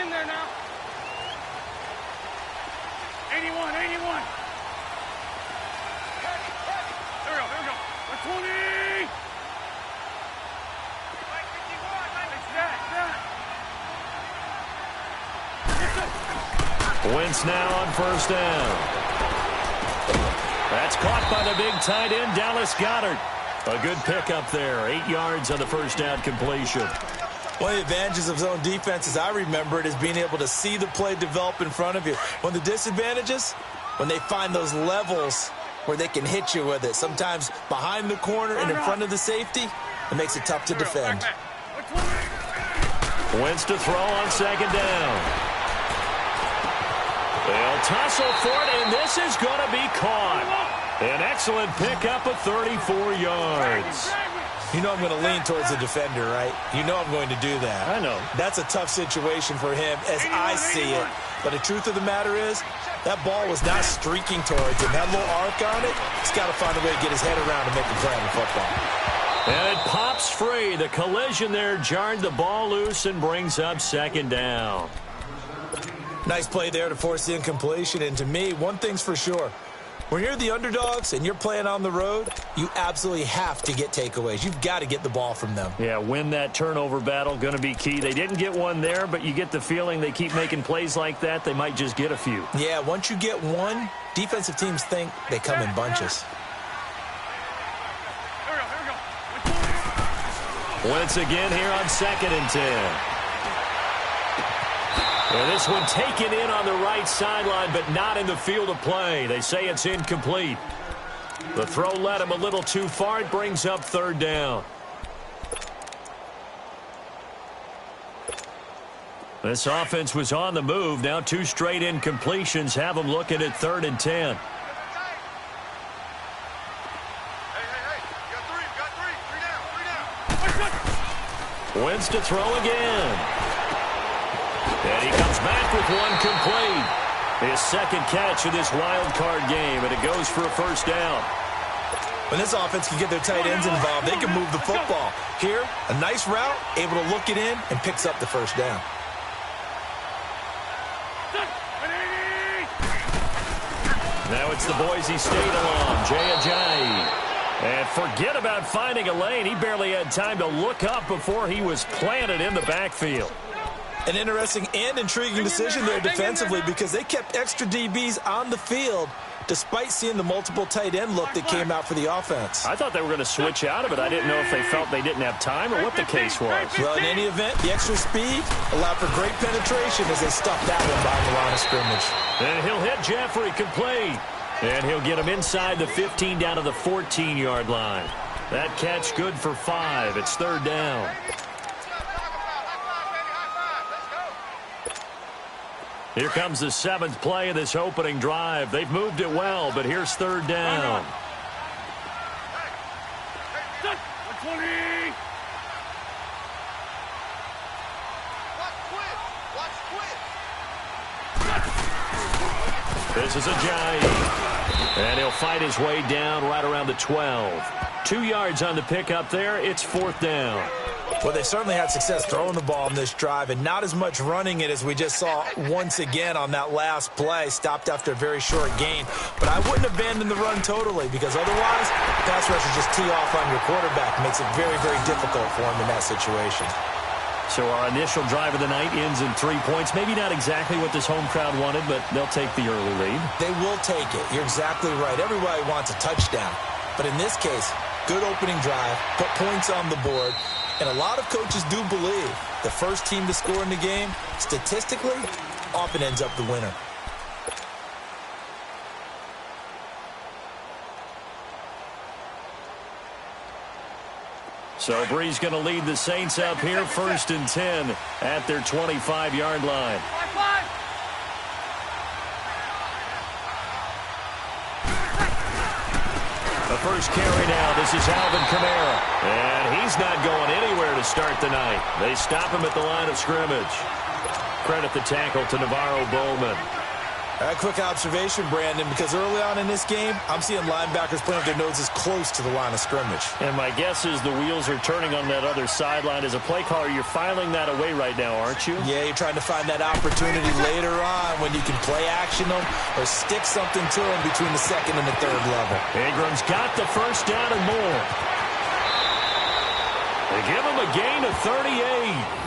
in there now. 81, 81. There we go. 120. Wentz now on first down. That's caught by the big tight end, Dallas Goedert. A good pickup there. 8 yards on the first down completion. One of the advantages of zone defense, as I remember it, is being able to see the play develop in front of you. One of the disadvantages, when they find those levels where they can hit you with it. Sometimes behind the corner and in front of the safety, it makes it tough to defend. Wentz to throw on second down. They'll tussle for it, and this is going to be caught. An excellent pickup of 34 yards. You know I'm going to lean towards the defender, right? You know I'm going to do that. I know. That's a tough situation for him as I see it. But the truth of the matter is, that ball was not streaking towards him. That little arc on it, he's got to find a way to get his head around and make a play on the football. And it pops free. The collision there jarred the ball loose and brings up second down. Nice play there to force the incompletion. And to me, one thing's for sure. When you're the underdogs and you're playing on the road, you absolutely have to get takeaways. You've got to get the ball from them. Yeah, win that turnover battle, going to be key. They didn't get one there, but you get the feeling they keep making plays like that, they might just get a few. Yeah, once you get one, defensive teams think they come in bunches. Once again here on 2nd and 10. And this one taken in on the right sideline, but not in the field of play. They say it's incomplete. The throw led him a little too far. It brings up third down. This offense was on the move. Now 2 straight incompletions have them looking at 3rd and 10. Wentz to throw again. And he comes back with one complete. His second catch of this wild card game, and it goes for a first down. When this offense can get their tight ends involved, they can move the football. Here, a nice route, able to look it in, and picks up the first down. Now it's the Boise State alum, Jay Ajayi. And forget about finding a lane. He barely had time to look up before he was planted in the backfield. An interesting and intriguing decision there defensively because they kept extra DBs on the field despite seeing the multiple tight end look that came out for the offense. I thought they were going to switch out of it. I didn't know if they felt they didn't have time or what the case was. Well, in any event, the extra speed allowed for great penetration as they stuffed that one behind the line of scrimmage. And he'll hit Jeffrey complete. And he'll get him inside the 15 down to the 14-yard line. That catch good for 5. It's 3rd down. Here comes the 7th play of this opening drive. They've moved it well, but here's 3rd down. This is Ajayi. And he'll fight his way down right around the 12. 2 yards on the pickup there. It's 4th down. Well, they certainly had success throwing the ball in this drive and not as much running it as we just saw once again on that last play. Stopped after a very short gain. But I wouldn't abandon the run totally because otherwise, pass rushers just tee off on your quarterback. Makes it very, very difficult for him in that situation. So our initial drive of the night ends in 3 points. Maybe not exactly what this home crowd wanted, but they'll take the early lead. They will take it. You're exactly right. Everybody wants a touchdown. But in this case, good opening drive, put points on the board. And a lot of coaches do believe the first team to score in the game, statistically, often ends up the winner. So Bree's going to lead the Saints up here, 1st and 10 at their 25-yard line. The first carry now. This is Alvin Kamara. And he's not going anywhere to start the night. They stop him at the line of scrimmage. Credit the tackle to Navarro Bowman. A quick observation, Brandon, because early on in this game, I'm seeing linebackers playing with their noses close to the line of scrimmage. And my guess is the wheels are turning on that other sideline. As a play caller, you're filing that away right now, aren't you? Yeah, you're trying to find that opportunity later on when you can play action them or stick something to them between the second and the third level. Ingram's got the first down and more. They give him a gain of 38.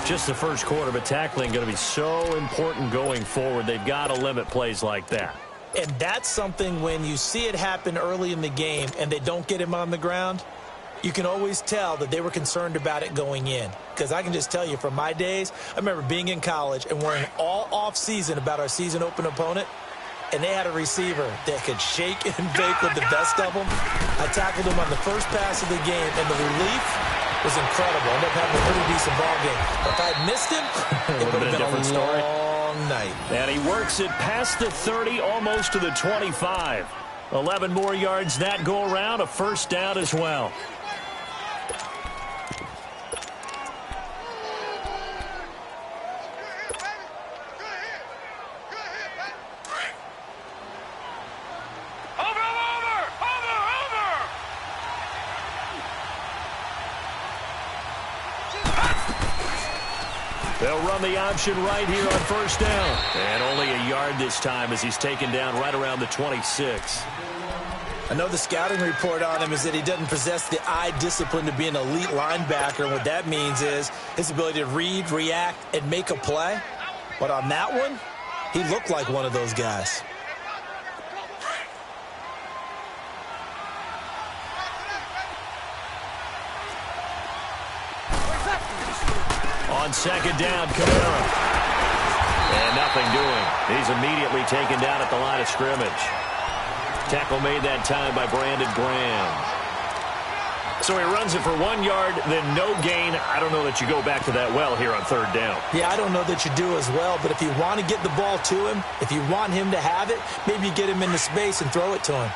Just the first quarter, but tackling going to be so important going forward. They've got to limit plays like that. And that's something when you see it happen early in the game and they don't get him on the ground, you can always tell that they were concerned about it going in. Because I can just tell you from my days, I remember being in college and worrying all offseason about our season open opponent, and they had a receiver that could shake and bake with the best of them. I tackled him on the first pass of the game, and the relief was incredible. Ended up having a pretty decent ball game. But if I'd missed him, it would have been a different long night. And he works it past the 30, almost to the 25. 11 more yards that go around, a first down as well. They'll run the option right here on first down. And only a yard this time as he's taken down right around the 26. I know the scouting report on him is that he doesn't possess the eye discipline to be an elite linebacker. And what that means is his ability to read, react, and make a play. But on that one, he looked like one of those guys. On second down, Kamara. And nothing doing. He's immediately taken down at the line of scrimmage. Tackle made that time by Brandon Graham. So he runs it for 1 yard, then no gain. I don't know that you go back to that well here on third down. Yeah, I don't know that you do as well, but if you want to get the ball to him, if you want him to have it, maybe you get him into space and throw it to him.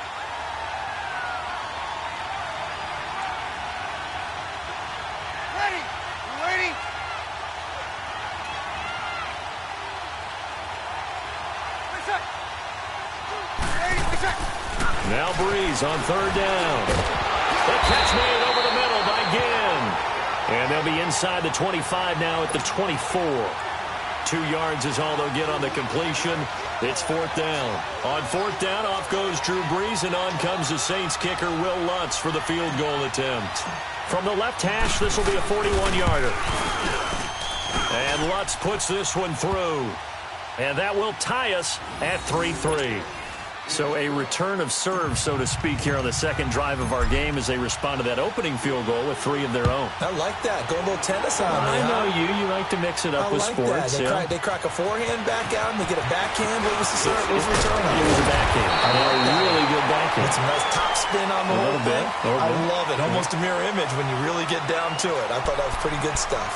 Now Breeze on third down. The catch made over the middle by Ginn. And they'll be inside the 25 now at the 24. 2 yards is all they'll get on the completion. It's fourth down. On fourth down, off goes Drew Brees, and on comes the Saints kicker Will Lutz for the field goal attempt. From the left hash, this will be a 41-yarder. And Lutz puts this one through. And that will tie us at 3-3. So a return of serve, so to speak, here on the second drive of our game as they respond to that opening field goal with 3 of their own. I like that. Go a little tennis on me. I know you. You like to mix it up with sports. They crack a forehand back out and they get a backhand. What was the serve? What was the return on? It was a backhand. Really good backhand. It's a nice top spin on the whole thing. I love it. Almost a mirror image when you really get down to it. I thought that was pretty good stuff.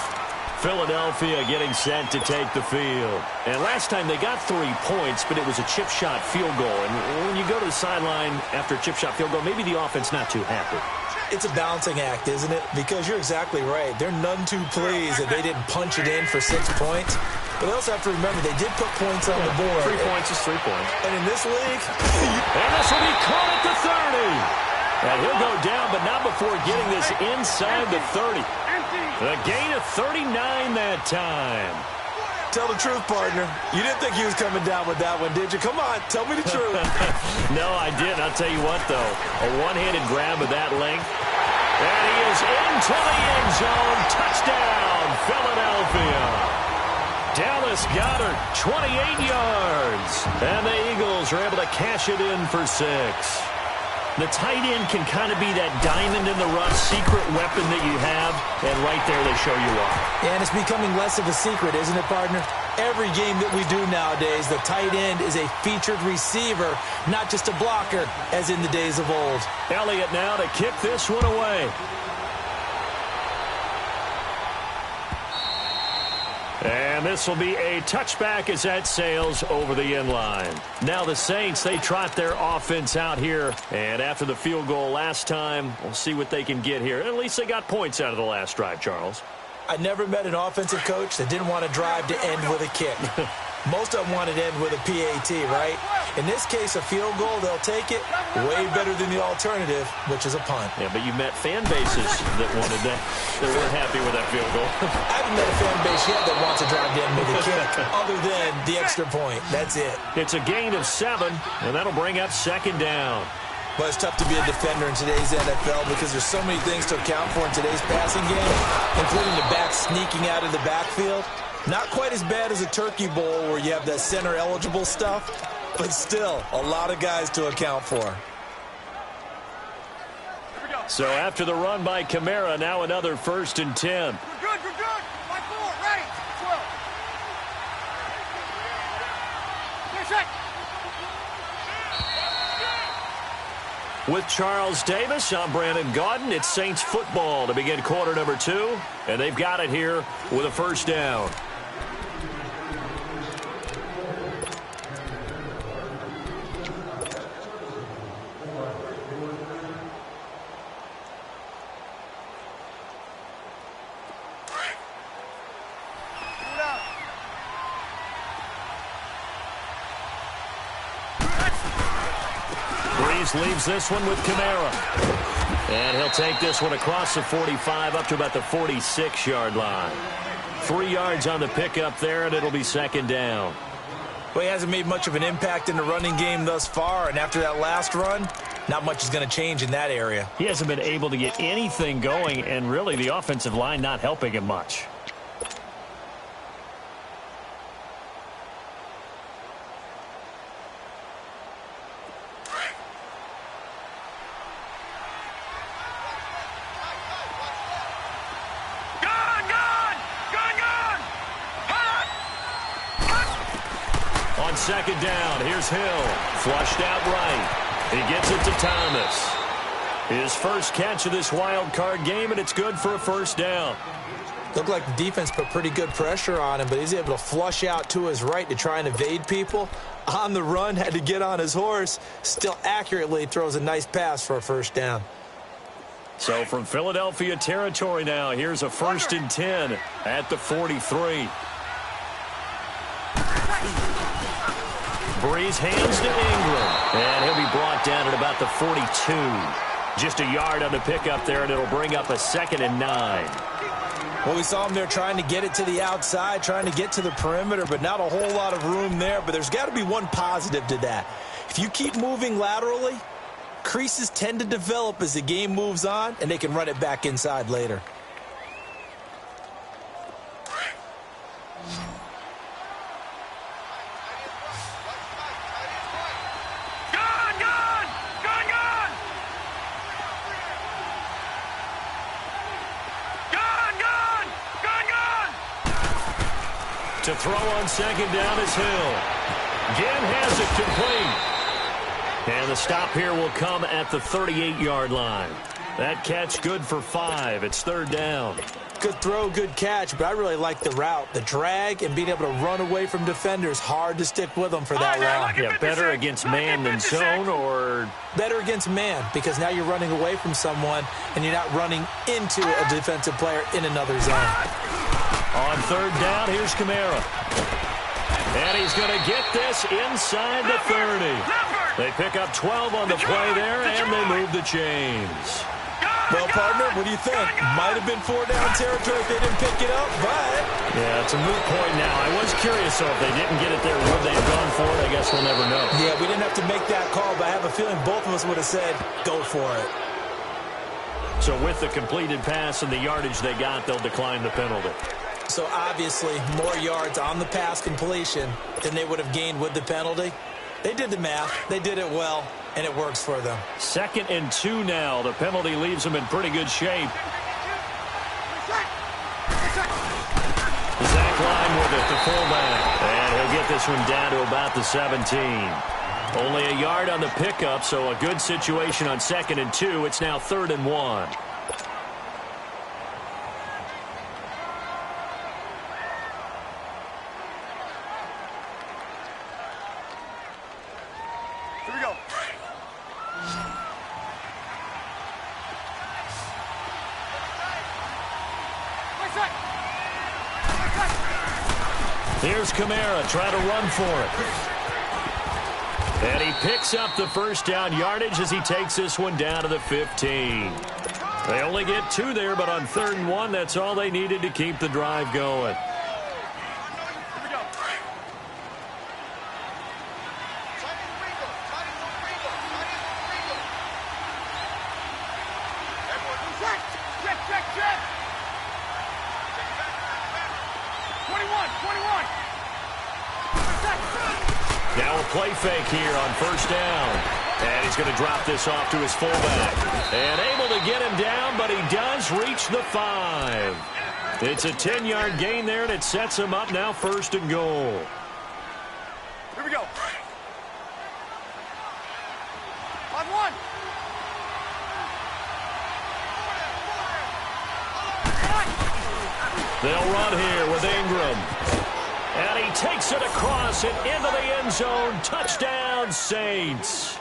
Philadelphia getting set to take the field. And last time they got 3 points, but it was a chip shot field goal. And when you go to the sideline after a chip shot field goal, maybe the offense not too happy. It's a balancing act, isn't it? Because you're exactly right. They're none too pleased that they didn't punch it in for 6 points. But they also have to remember they did put points on the board. 3 points is 3 points. And in this league... and this will be caught at the 30. And he'll go down, but not before getting this inside the 30. The gain of 39 that time. Tell the truth, partner. You didn't think he was coming down with that one, did you? Come on, tell me the truth. No, I didn't. I'll tell you what, though. A one-handed grab of that length. And he is into the end zone. Touchdown, Philadelphia. Dallas Goedert, 28 yards. And the Eagles are able to cash it in for 6. The tight end can kind of be that diamond in the rough secret weapon that you have, and right there they show you why. And it's becoming less of a secret, isn't it, partner? Every game that we do nowadays, the tight end is a featured receiver, not just a blocker, as in the days of old. Elliott now to kick this one away. And this will be a touchback as that sails over the end line. Now the Saints, they trot their offense out here. And after the field goal last time, we'll see what they can get here. At least they got points out of the last drive, Charles. I never met an offensive coach that didn't want to drive to end with a kick. Most of them want it end with a PAT, right? In this case, a field goal, they'll take it way better than the alternative, which is a punt. Yeah, but you met fan bases that wanted that. They weren't happy with that field goal. I haven't met a fan base yet that wants to drive down with a kick other than the extra point. That's it. It's a gain of 7, and that'll bring up second down. But it's tough to be a defender in today's NFL because there's so many things to account for in today's passing game, including the back sneaking out of the backfield. Not quite as bad as a turkey bowl where you have that center-eligible stuff, but still a lot of guys to account for. So after the run by Kamara, now another 1st and 10. We're good, we're good. 5-4, ready. 12. Get set. With Charles Davis, I'm Brandon Gaudin. It's Saints football to begin quarter number 2, and they've got it here with a 1st down. Leaves this one with Kamara. And he'll take this one across the 45 up to about the 46-yard line. 3 yards on the pickup there, and it'll be second down. Well, he hasn't made much of an impact in the running game thus far, and after that last run, not much is going to change in that area. He hasn't been able to get anything going, and really the offensive line not helping him much. Second down. Here's Hill. Flushed out right. He gets it to Thomas. His first catch of this wild card game, and it's good for a 1st down. Looked like the defense put pretty good pressure on him, but he's able to flush out to his right to try and evade people. On the run, had to get on his horse. Still accurately throws a nice pass for a 1st down. So from Philadelphia territory now, here's a 1st and 10 at the 43. Breeze hands to Ingram, and he'll be brought down at about the 42. Just a yard on the pickup there, and it'll bring up a 2nd and 9. Well, we saw him there trying to get it to the outside, trying to get to the perimeter, but not a whole lot of room there. But there's got to be one positive to that. If you keep moving laterally, creases tend to develop as the game moves on, and they can run it back inside later. To throw on second down is Hill. Again has it complete. And the stop here will come at the 38-yard line. That catch good for 5. It's 3rd down. Good throw, good catch, but I really like the route. The drag and being able to run away from defenders. Hard to stick with them for that long. Yeah, better against man than zone, or? Better against man, because now you're running away from someone and you're not running into a defensive player in another zone. On 3rd down, here's Kamara. And he's going to get this inside the 30. They pick up 12 on the play there, and they move the chains. Well, partner, what do you think? Might have been 4-down territory if they didn't pick it up, but... Yeah, it's a moot point now. I was curious, though, if they didn't get it there, would they have gone for it? I guess we'll never know. Yeah, we didn't have to make that call, but I have a feeling both of us would have said, go for it. So with the completed pass and the yardage they got, they'll decline the penalty. So obviously, more yards on the pass completion than they would have gained with the penalty. They did the math. They did it well, and it works for them. 2nd and 2 now. The penalty leaves them in pretty good shape. Zach Line with it, the fullback. And he'll get this one down to about the 17. Only a yard on the pickup, so a good situation on 2nd and 2. It's now 3rd and 1. Here's Kamara trying to run for it. And he picks up the first down yardage as he takes this one down to the 15. They only get 2 there, but on 3rd and 1, that's all they needed to keep the drive going. Now a play fake here on 1st down. And he's going to drop this off to his fullback. And able to get him down, but he does reach the 5. It's a 10-yard gain there, and it sets him up now 1st and goal. Here we go. On 1. They'll run here with Ingram. And he takes it across and into the end zone. Touchdown, Saints.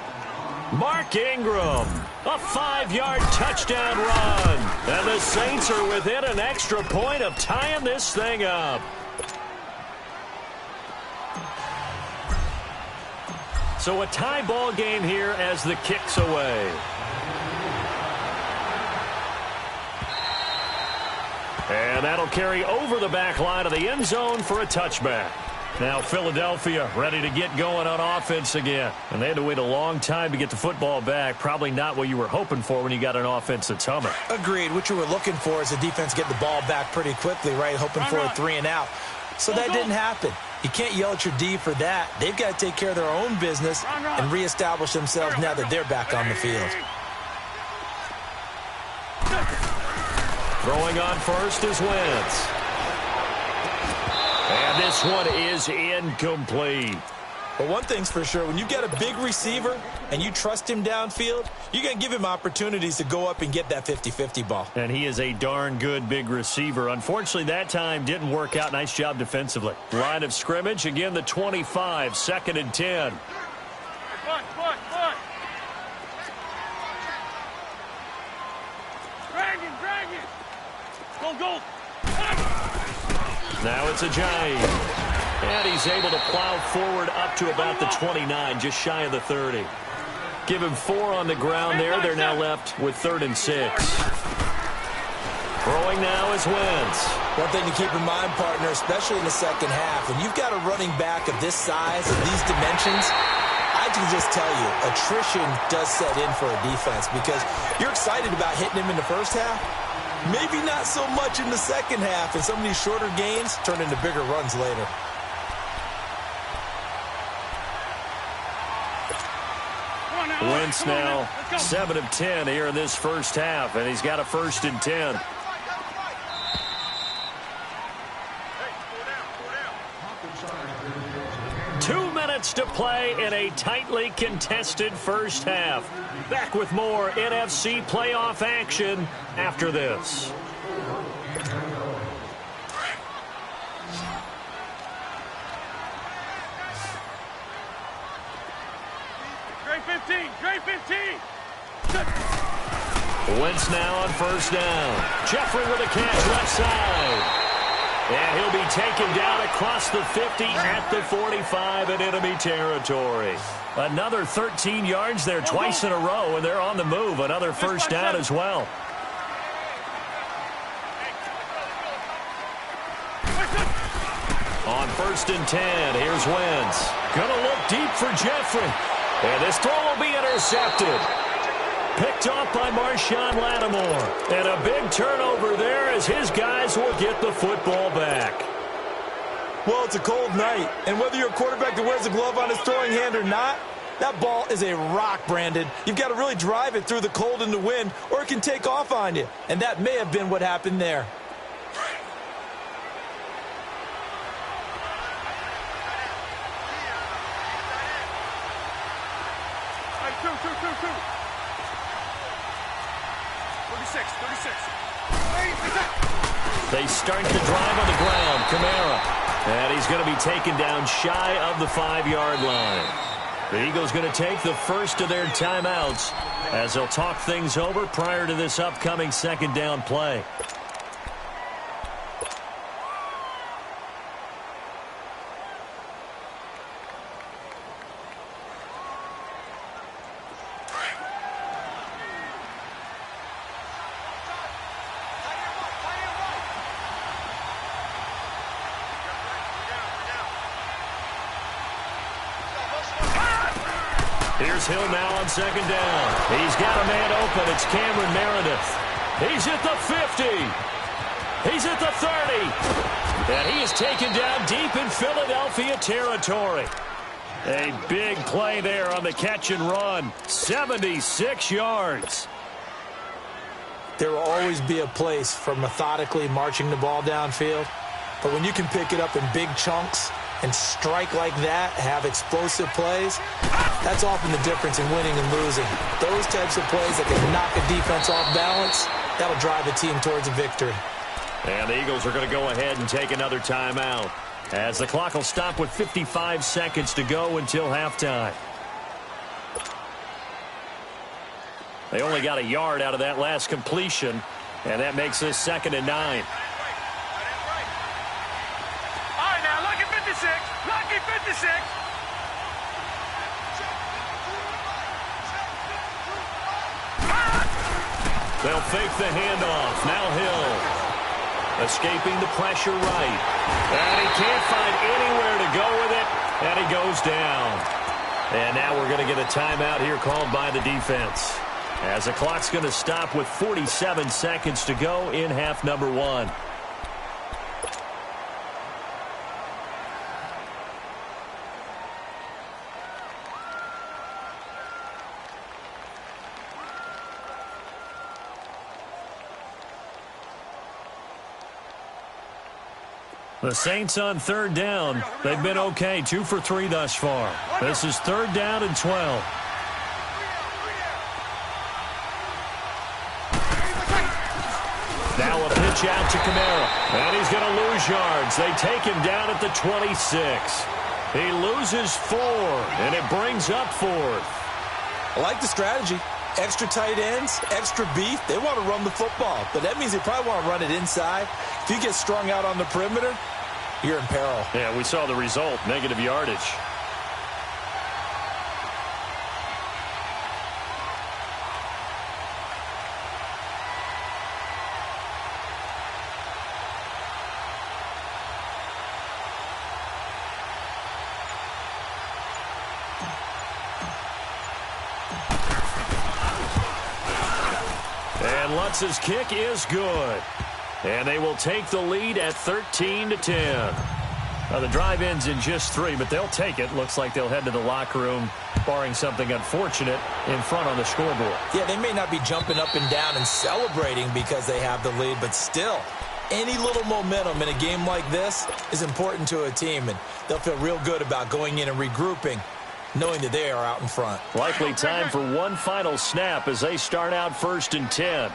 Mark Ingram, a 5-yard touchdown run. And the Saints are within an extra point of tying this thing up. So a tie ball game here as the kick's away. And that'll carry over the back line of the end zone for a touchback. Now Philadelphia ready to get going on offense again. And they had to wait a long time to get the football back. Probably not what you were hoping for when you got an offense that's humming. Agreed. What you were looking for is the defense get the ball back pretty quickly, right? Hoping for a 3 and out. So that didn't happen. You can't yell at your D for that. They've got to take care of their own business and reestablish themselves now that they're back on the field. Throwing on first is Wentz. And this one is incomplete. But one thing's for sure, when you get a big receiver and you trust him downfield, you're going to give him opportunities to go up and get that 50-50 ball. And he is a darn good big receiver. Unfortunately, that time didn't work out. Nice job defensively. Line of scrimmage, again, the 25, 2nd and 10. Go. Now it's Ajayi. And he's able to plow forward up to about the 29, just shy of the 30. Give him 4 on the ground there. They're now left with 3rd and 6. Throwing now is Wentz. One thing to keep in mind, partner, especially in the second half, when you've got a running back of this size and these dimensions, I can just tell you, attrition does set in for a defense because you're excited about hitting him in the first half. Maybe not so much in the second half, and some of these shorter gains turn into bigger runs later. Wentz now 7 of 10 here in this first half, and he's got a 1st and 10. To play in a tightly contested first half. Back with more NFC playoff action after this. Great 15. Wentz now on 1st down. Jeffrey with a catch left side. And he'll be taken down across the 50 at the 45 in enemy territory. Another 13 yards there twice in a row, and they're on the move. Another 1st down as well. On 1st and 10, here's Wentz. Gonna look deep for Jeffrey. And this throw will be intercepted. Picked off by Marshawn Lattimore. And a big turnover there as his guys will get the football back. Well, it's a cold night, and whether you're a quarterback that wears a glove on his throwing hand or not, that ball is a rock, Brandon. You've got to really drive it through the cold and the wind, or it can take off on you. And that may have been what happened there. Two. 36. They start the drive on the ground. Kamara. And he's going to be taken down shy of the 5-yard line. The Eagles going to take the first of their timeouts as they'll talk things over prior to this upcoming 2nd down play. Here's Hill now on second down. He's got a man open. It's Cameron Meredith. He's at the 50. He's at the 30. And he is taken down deep in Philadelphia territory. A big play there on the catch and run. 76 yards. There will always be a place for methodically marching the ball downfield. But when you can pick it up in big chunks and strike like that, have explosive plays, that's often the difference in winning and losing. Those types of plays that can knock a defense off balance, that'll drive the team towards a victory. And the Eagles are going to go ahead and take another timeout, as the clock will stop with 55 seconds to go until halftime. They only got a yard out of that last completion, and that makes this 2nd and 9. All right, now, lucky 56. Lucky 56. They'll fake the handoff. Now Hill. Escaping the pressure right. And he can't find anywhere to go with it, and he goes down. And now we're going to get a timeout here called by the defense, as the clock's going to stop with 47 seconds to go in half number 1. The Saints on 3rd down. They've been okay, 2 for 3 thus far. This is 3rd down and 12. Now a pitch out to Kamara, and he's going to lose yards. They take him down at the 26. He loses 4, and it brings up 4th. I like the strategy. Extra tight ends, extra beef. They want to run the football, but that means they probably want to run it inside. If you get strung out on the perimeter, you're in peril. Yeah, we saw the result, negative yardage. And Lutz's kick is good. And they will take the lead at 13-10. Now the drive ends in just 3, but they'll take it. Looks like they'll head to the locker room, barring something unfortunate, in front on the scoreboard. Yeah, they may not be jumping up and down and celebrating because they have the lead, but still, any little momentum in a game like this is important to a team, and they'll feel real good about going in and regrouping, knowing that they are out in front. Likely time for one final snap as they start out 1st and 10.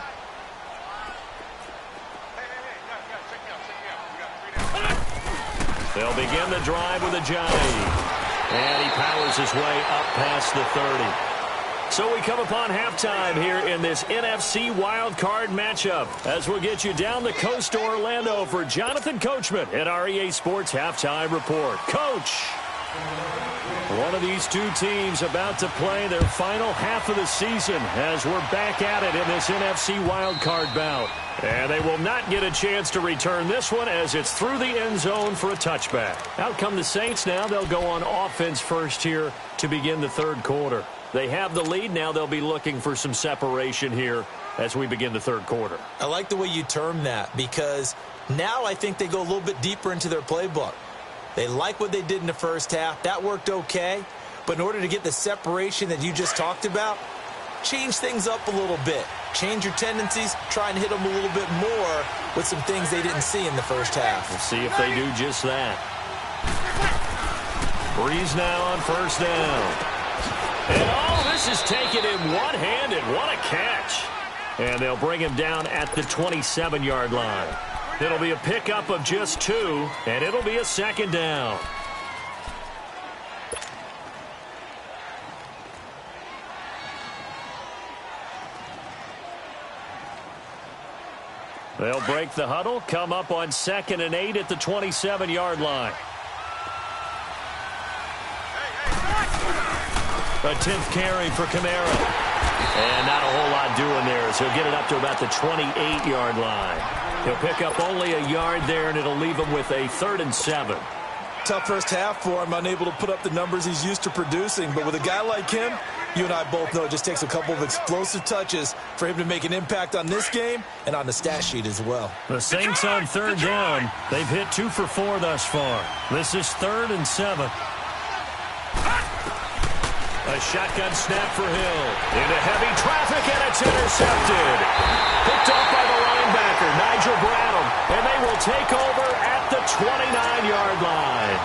They'll begin the drive with a Johnny. And he powers his way up past the 30. So we come upon halftime here in this NFC wildcard matchup, as we'll get you down the coast to Orlando for Jonathan Coachman at our EA Sports Halftime Report. Coach, one of these two teams about to play their final half of the season as we're back at it in this NFC wildcard bout. And they will not get a chance to return this one as it's through the end zone for a touchback. Out come the Saints now. They'll go on offense first here to begin the 3rd quarter. They have the lead. Now they'll be looking for some separation here as we begin the 3rd quarter. I like the way you term that, because now I think they go a little bit deeper into their playbook. They like what they did in the first half. That worked okay. But in order to get the separation that you just talked about, change things up a little bit. Change your tendencies. Try and hit them a little bit more with some things they didn't see in the first half. We'll see if they do just that. Breeze now on 1st down. And this is taken in one-handed. What a catch. And they'll bring him down at the 27-yard line. It'll be a pickup of just 2, and it'll be a 2nd down. They'll break the huddle, come up on 2nd and 8 at the 27-yard line. A 10th carry for Kamara. And not a whole lot doing there, as he'll get it up to about the 28-yard line. He'll pick up only a yard there, and it'll leave him with a 3rd and 7. tough first half for him, unable to put up the numbers he's used to producing. But with a guy like him, you and I both know it just takes a couple of explosive touches for him to make an impact on this game and on the stat sheet as well. The Saints on third down. They've hit 2 for 4 thus far. This is 3rd and 7. A shotgun snap for Hill. Into heavy traffic, and it's intercepted. Picked off by the linebacker, Nigel Bradham. And they will take over at the 29-yard line.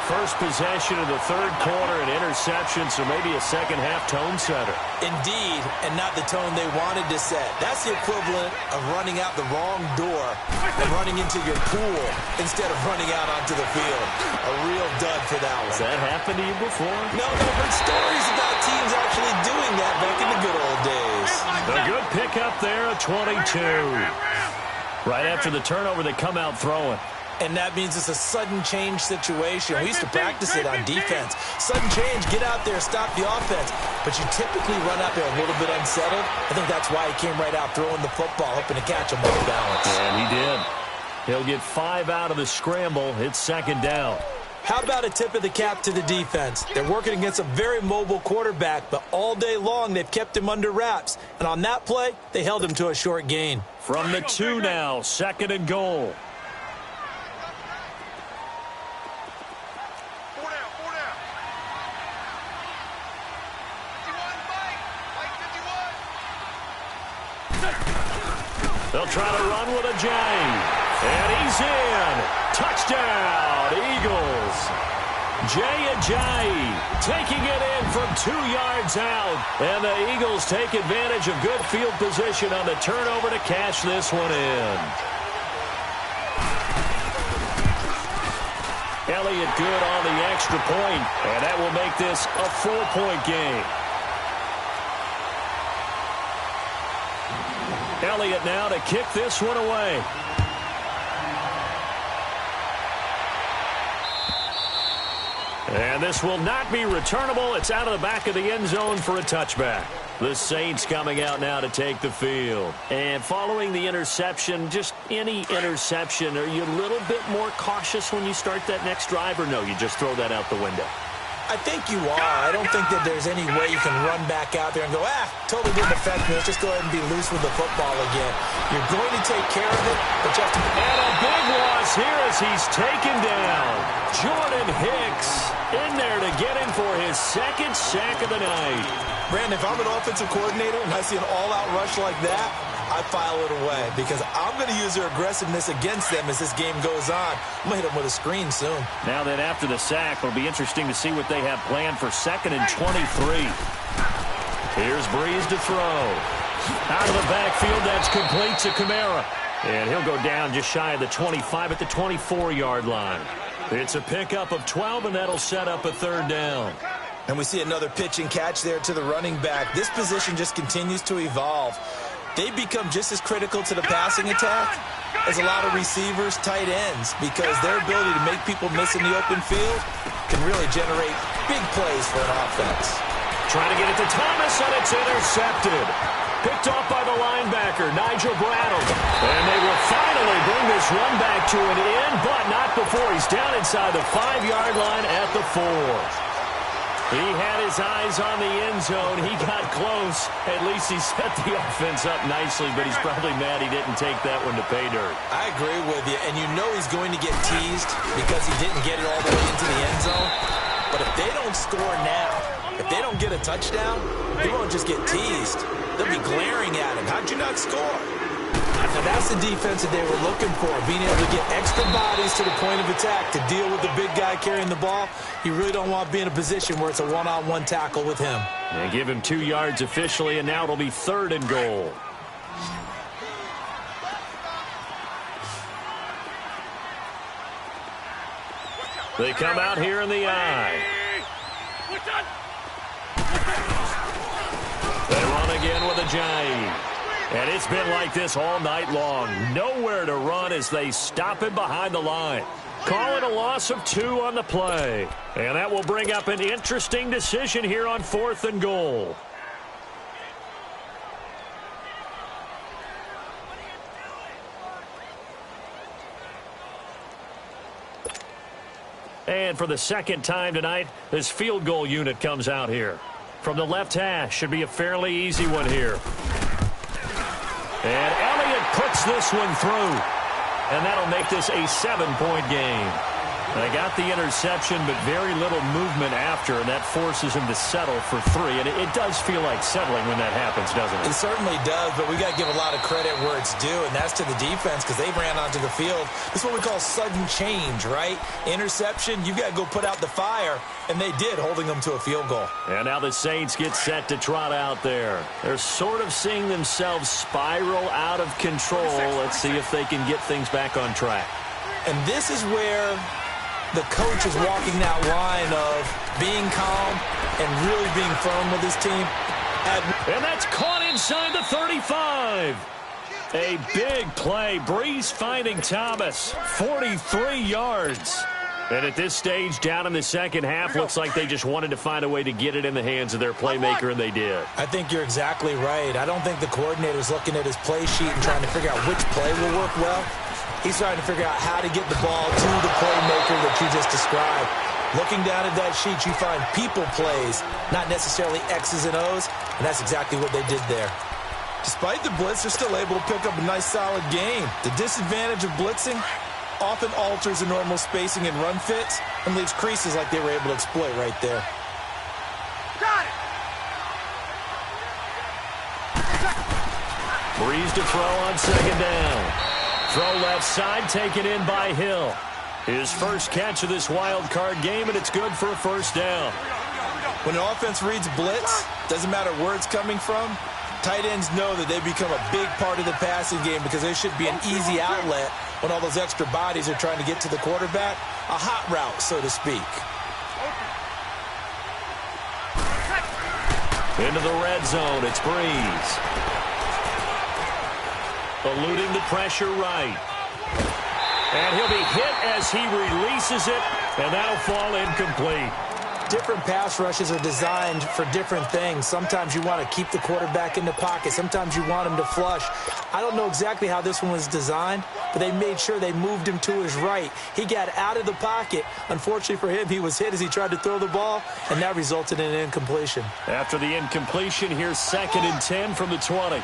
First possession of the third quarter, an interception, so maybe a second-half tone setter. Indeed, and not the tone they wanted to set. That's the equivalent of running out the wrong door and running into your pool instead of running out onto the field. A real dud for that one. Has that happened to you before? No, but I've heard stories about teams actually doing that back in the good old days. A good pickup there, a 22. Right after the turnover, they come out throwing. And that means it's a sudden change situation. We used to practice it on defense. Sudden change, get out there, stop the offense. But you typically run out there a little bit unsettled. I think that's why he came right out throwing the football, hoping to catch him off balance. And he did. He'll get 5 out of the scramble. It's second down. How about a tip of the cap to the defense? They're working against a very mobile quarterback, but all day long they've kept him under wraps. And on that play, they held him to a short gain. From the 2 now, 2nd and goal. They'll try to run with a J. And he's in. Touchdown, Eagles. Jay Ajayi taking it in from 2 yards out. And the Eagles take advantage of good field position on the turnover to cash this one in. Elliott good on the extra point, and that will make this a 4-point game. Elliott now to kick this one away. And this will not be returnable. It's out of the back of the end zone for a touchback. The Saints coming out now to take the field. And following the interception, just any interception, are you a little bit more cautious when you start that next drive, or no, you just throw that out the window? I think you are. I don't think that there's any way you can run back out there and go, totally didn't affect me. Let's just go ahead and be loose with the football again. You're going to take care of it, but you have to... And a big loss here as he's taken down. Jordan Hicks in there to get him for his 2nd sack of the night. Brandon, if I'm an offensive coordinator and I see an all-out rush like that, I file it away because I'm going to use their aggressiveness against them as this game goes on. I'm going to hit them with a screen soon. Now then, after the sack, it'll be interesting to see what they have planned for 2nd and 23. Here's Breeze to throw. Out of the backfield, that's complete to Kamara. And he'll go down just shy of the 25 at the 24-yard line. It's a pickup of 12, and that'll set up a 3rd down. And we see another pitch and catch there to the running back. This position just continues to evolve. They become just as critical to the passing attack as a lot of receivers, tight ends, because their ability to make people miss in the open field can really generate big plays for an offense. Trying to get it to Thomas, and it's intercepted. Picked off by the linebacker, Nigel Bradham. And they will finally bring this run back to an end, but not before he's down inside the 5-yard line at the 4. He had his eyes on the end zone. He got close. At least he set the offense up nicely, but he's probably mad he didn't take that one to pay dirt. I agree with you, and you know he's going to get teased because he didn't get it all the way into the end zone. But if they don't score now, if they don't get a touchdown, he won't just get teased. They'll be glaring at him. How'd you not score? Now that's the defense that they were looking for, being able to get extra bodies to the point of attack to deal with the big guy carrying the ball. You really don't want to be in a position where it's a one-on-one tackle with him. They give him 2 yards officially, and now it'll be 3rd and goal. They come out here in the eye. They run again with Ajayi. And it's been like this all night long. Nowhere to run as they stop him behind the line. Call it a loss of 2 on the play. And that will bring up an interesting decision here on 4th and goal. And for the second time tonight, this field goal unit comes out here. From the left hash, should be a fairly easy one here. And Elliott puts this one through. And that'll make this a 7-point game. They got the interception, but very little movement after, and that forces him to settle for 3. And it does feel like settling when that happens, doesn't it? It certainly does, but we got to give a lot of credit where it's due, and that's to the defense because they ran onto the field. This is what we call sudden change, right? Interception, you got to go put out the fire, and they did, holding them to a field goal. And now the Saints get set to trot out there. They're sort of seeing themselves spiral out of control. Let's see if they can get things back on track. And this is where the coach is walking that line of being calm and really being firm with his team. And that's caught inside the 35. A big play. Breeze finding Thomas. 43 yards. And at this stage, down in the second half, looks like they just wanted to find a way to get it in the hands of their playmaker, and they did. I think you're exactly right. I don't think the coordinator's looking at his play sheet and trying to figure out which play will work well. He's trying to figure out how to get the ball to the playmaker that you just described. Looking down at that sheet, you find people plays, not necessarily X's and O's, and that's exactly what they did there. Despite the blitz, they're still able to pick up a nice, solid game. The disadvantage of blitzing often alters the normal spacing and run fits and leaves creases like they were able to exploit right there. Got it. Breeze to throw on second down. Throw left side, taken in by Hill. His first catch of this wild card game, and it's good for a first down. When an offense reads blitz, doesn't matter where it's coming from, tight ends know that they become a big part of the passing game because there should be an easy outlet when all those extra bodies are trying to get to the quarterback. A hot route, so to speak. Into the red zone, it's Breeze. Eluding the pressure right. And he'll be hit as he releases it, and that'll fall incomplete. Different pass rushes are designed for different things. Sometimes you want to keep the quarterback in the pocket. Sometimes you want him to flush. I don't know exactly how this one was designed, but they made sure they moved him to his right. He got out of the pocket. Unfortunately for him, he was hit as he tried to throw the ball, and that resulted in an incompletion. After the incompletion, here's 2nd and 10 from the 20.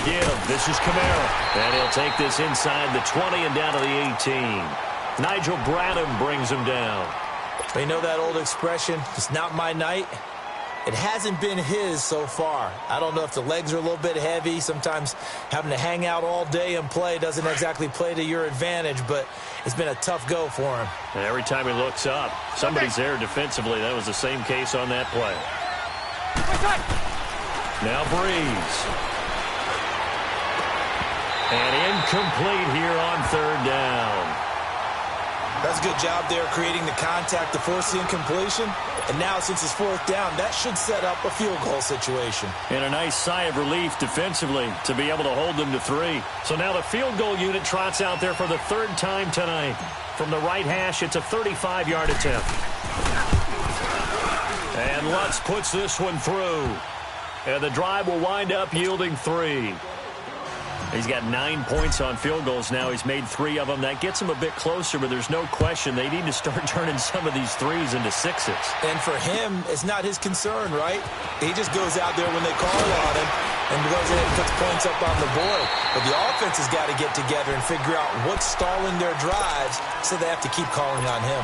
Again, this is Kamara. And he'll take this inside the 20 and down to the 18. Nigel Bradham brings him down. You know that old expression, it's not my night? It hasn't been his so far. I don't know if the legs are a little bit heavy. Sometimes having to hang out all day and play doesn't exactly play to your advantage, but it's been a tough go for him. And every time he looks up, somebody's there defensively. That was the same case on that play. Now Breeze. And incomplete here on 3rd down. That's a good job there creating the contact to force the incompletion. And now since it's 4th down, that should set up a field goal situation. And a nice sigh of relief defensively to be able to hold them to 3. So now the field goal unit trots out there for the 3rd time tonight. From the right hash, it's a 35-yard attempt. And Lutz puts this one through. And the drive will wind up yielding 3. He's got 9 points on field goals now. He's made 3 of them. That gets him a bit closer, but there's no question they need to start turning some of these 3s into 6s. And for him, it's not his concern, right? He just goes out there when they call on him and goes ahead and puts points up on the board. But the offense has got to get together and figure out what's stalling their drives, so they have to keep calling on him.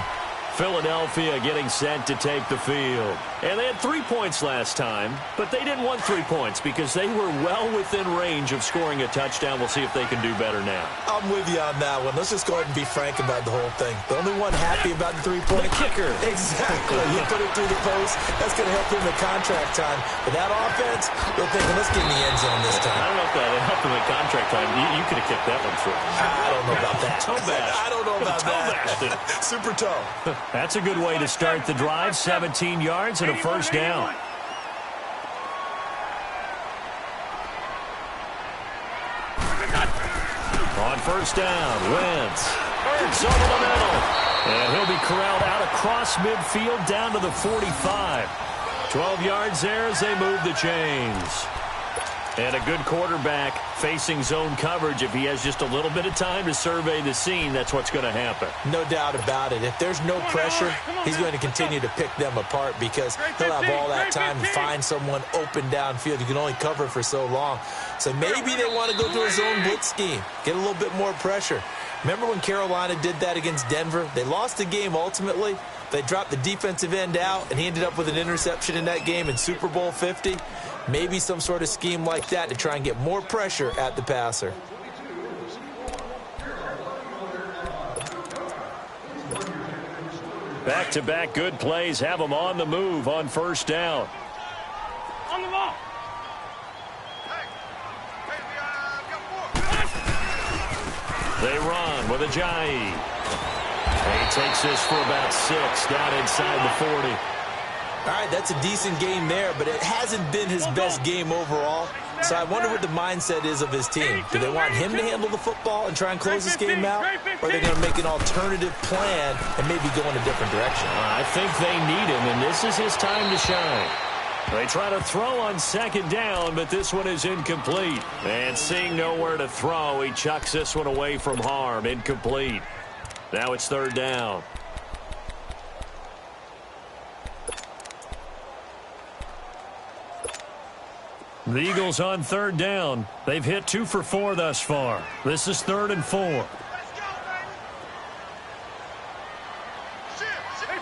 Philadelphia getting set to take the field. And they had 3 points last time, but they didn't want 3 points because they were well within range of scoring a touchdown. We'll see if they can do better now. I'm with you on that one. Let's just go ahead and be frank about the whole thing. The only one happy about the 3-point kicker. Exactly. You put it through the post. That's going to help him in contract time. But that offense, they're thinking, let's get in the end zone this time. I don't know if that helped him in contract time. You could have kicked that one through. I don't know about that. Toe bash. I don't know about that. Super toe. That's a good way to start the drive. 17 yards and a first down. On first down, Wentz. It's over the middle. And he'll be corralled out across midfield down to the 45. 12 yards there as they move the chains. And a good quarterback facing zone coverage. If he has just a little bit of time to survey the scene, that's what's going to happen. No doubt about it. If there's no pressure, he's going to continue to pick them apart because he'll have all that time to find someone open downfield. You can only cover for so long. So maybe they want to go to a zone blitz scheme, get a little bit more pressure. Remember when Carolina did that against Denver? They lost the game ultimately. They dropped the defensive end out, and he ended up with an interception in that game in Super Bowl 50. Maybe some sort of scheme like that to try and get more pressure at the passer. Back-to-back good plays have them on the move on first down. On the ball. They run with Ajayi. He takes this for about 6 down inside the 40. All right, that's a decent game there, but it hasn't been his best game overall. So I wonder what the mindset is of his team. Do they want him to handle the football and try and close this game out? Or are they going to make an alternative plan and maybe go in a different direction? I think they need him, and this is his time to shine. They try to throw on second down, but this one is incomplete. And seeing nowhere to throw, he chucks this one away from harm. Incomplete. Now it's third down. The Eagles on third down. They've hit 2 for 4 thus far. This is 3rd and 4. Hey,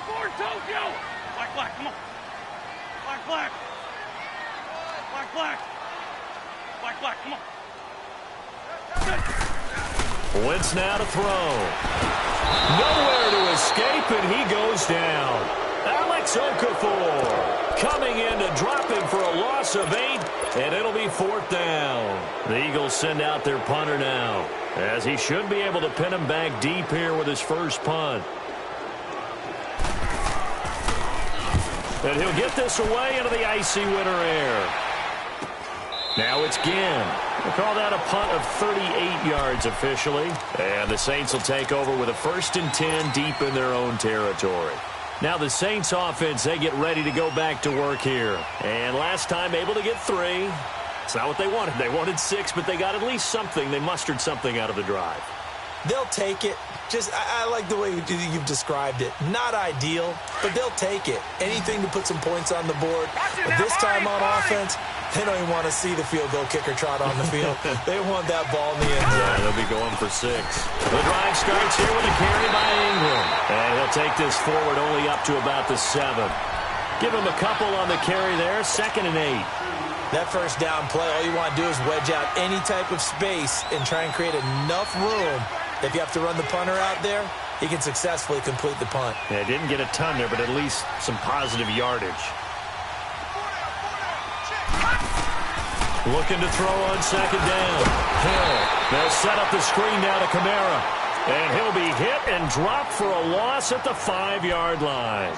Ford, Tokyo! Black, black, come on. Black, black. Black, black. Black, black, come on. Wentz now to throw. Nowhere to escape, and he goes down. Alex Okafor coming in to drop him for a loss of 8, and it'll be 4th down. The Eagles send out their punter now, as he should be able to pin him back deep here with his first punt. And he'll get this away into the icy winter air. Now it's Ginn. We'll call that a punt of 38 yards officially. And the Saints will take over with a 1st and 10 deep in their own territory. Now the Saints offense, they get ready to go back to work here. And last time able to get 3. It's not what they wanted. They wanted 6, but they got at least something. They mustered something out of the drive. They'll take it. I like the way you've described it. Not ideal, but they'll take it. Anything to put some points on the board. But this time on offense, they don't even want to see the field goal kicker trot on the field. They want that ball in the end zone. Yeah, they'll be going for 6. The drive starts here with a carry by Ingram. And he'll take this forward only up to about the 7. Give him a couple on the carry there. 2nd and 8. That first down play, all you want to do is wedge out any type of space and try and create enough room. If you have to run the punter out there, he can successfully complete the punt. Yeah, didn't get a ton there, but at least some positive yardage. Looking to throw on 2nd down. Hill. They'll set up the screen now to Kamara. And he'll be hit and dropped for a loss at the 5-yard line.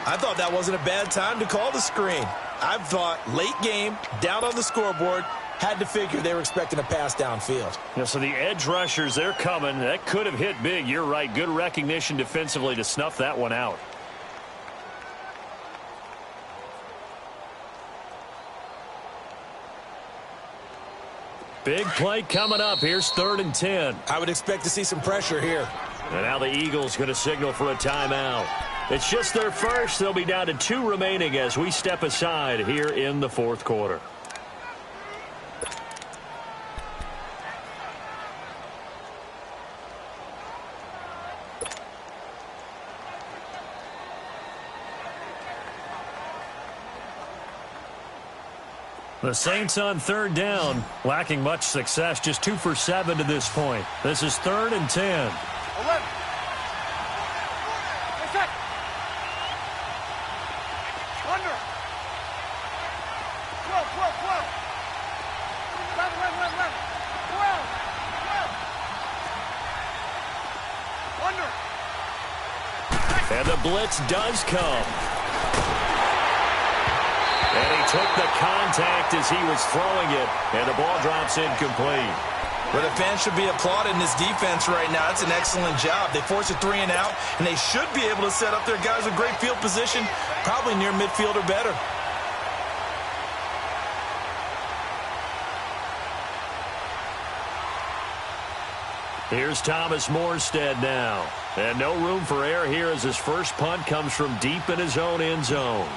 I thought that wasn't a bad time to call the screen. I thought late game, down on the scoreboard, had to figure they were expecting a pass downfield. Yeah, so the edge rushers, they're coming. That could have hit big. You're right. Good recognition defensively to snuff that one out. Big play coming up. Here's 3rd and 10. I would expect to see some pressure here. And now the Eagles going to signal for a timeout. It's just their first. They'll be down to 2 remaining as we step aside here in the 4th quarter. The Saints on 3rd down, lacking much success, just 2 for 7 to this point. This is 3rd and 10. 11. Under. 12, 12, 12. 11, 11, 11, 12, 12. Under. And the blitz does come. And he took the contact as he was throwing it, and the ball drops incomplete. Well, the fans should be applauding this defense right now. It's an excellent job. They force a 3 and out, and they should be able to set up their guys with great field position, probably near midfield or better. Here's Thomas Morstead now. And no room for error here as his first punt comes from deep in his own end zone.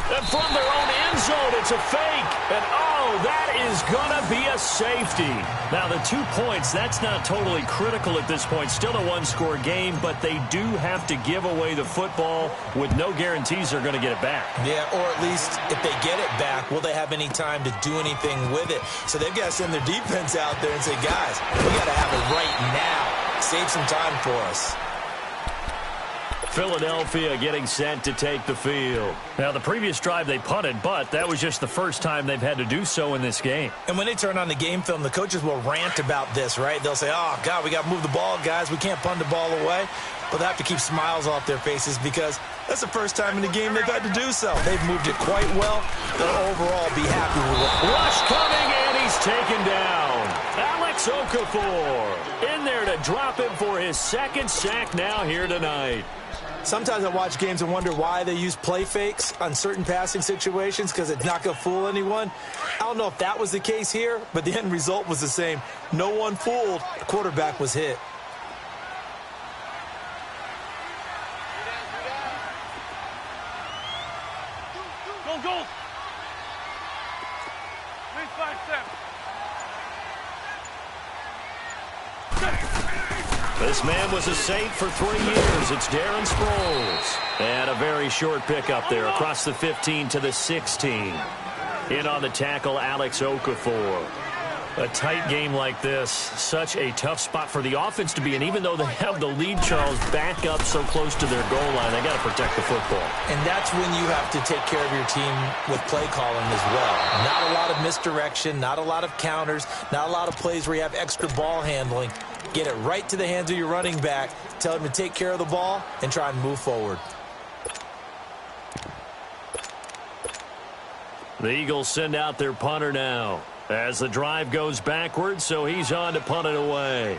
And from their own end zone, it's a fake. And, oh, that is going to be a safety. Now, the 2 points, that's not totally critical at this point. Still a one-score game, but they do have to give away the football with no guarantees they're going to get it back. Yeah, or at least if they get it back, will they have any time to do anything with it? So they've got to send their defense out there and say, guys, we got to have it right now. Save some time for us. Philadelphia getting set to take the field. Now, the previous drive they punted, but that was just the first time they've had to do so in this game. And when they turn on the game film, the coaches will rant about this, right? They'll say, oh, God, we got to move the ball, guys. We can't punt the ball away. But they have to keep smiles off their faces because that's the first time in the game they've had to do so. They've moved it quite well. They'll overall be happy with it. Rush coming, and he's taken down. Alex Okafor in there to drop him for his second sack now here tonight. Sometimes I watch games and wonder why they use play fakes on certain passing situations because it's not going to fool anyone. I don't know if that was the case here, but the end result was the same. No one fooled. The quarterback was hit. Go. 3, 5, 7. This man was a Saint for 3 years. It's Darren Sproles. And a very short pickup there across the 15 to the 16. In on the tackle, Alex Okafor. A tight game like this, such a tough spot for the offense to be in. Even though they have the lead, Charles, back up so close to their goal line, they got to protect the football. And that's when you have to take care of your team with play calling as well. Not a lot of misdirection, not a lot of counters, not a lot of plays where you have extra ball handling. Get it right to the hands of your running back, tell him to take care of the ball, and try and move forward. The Eagles send out their punter now as the drive goes backwards, so he's on to punt it away.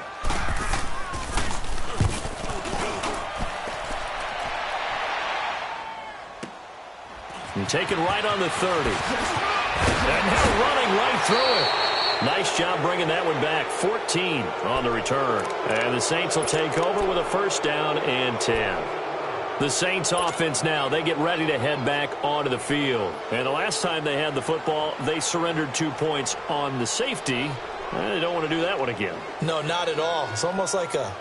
And taken right on the 30. And now running right through it. Nice job bringing that one back. 14 on the return. And the Saints will take over with a first down and 10. The Saints offense now, they get ready to head back onto the field. And the last time they had the football, they surrendered 2 points on the safety. They don't want to do that one again. No, not at all. It's almost like a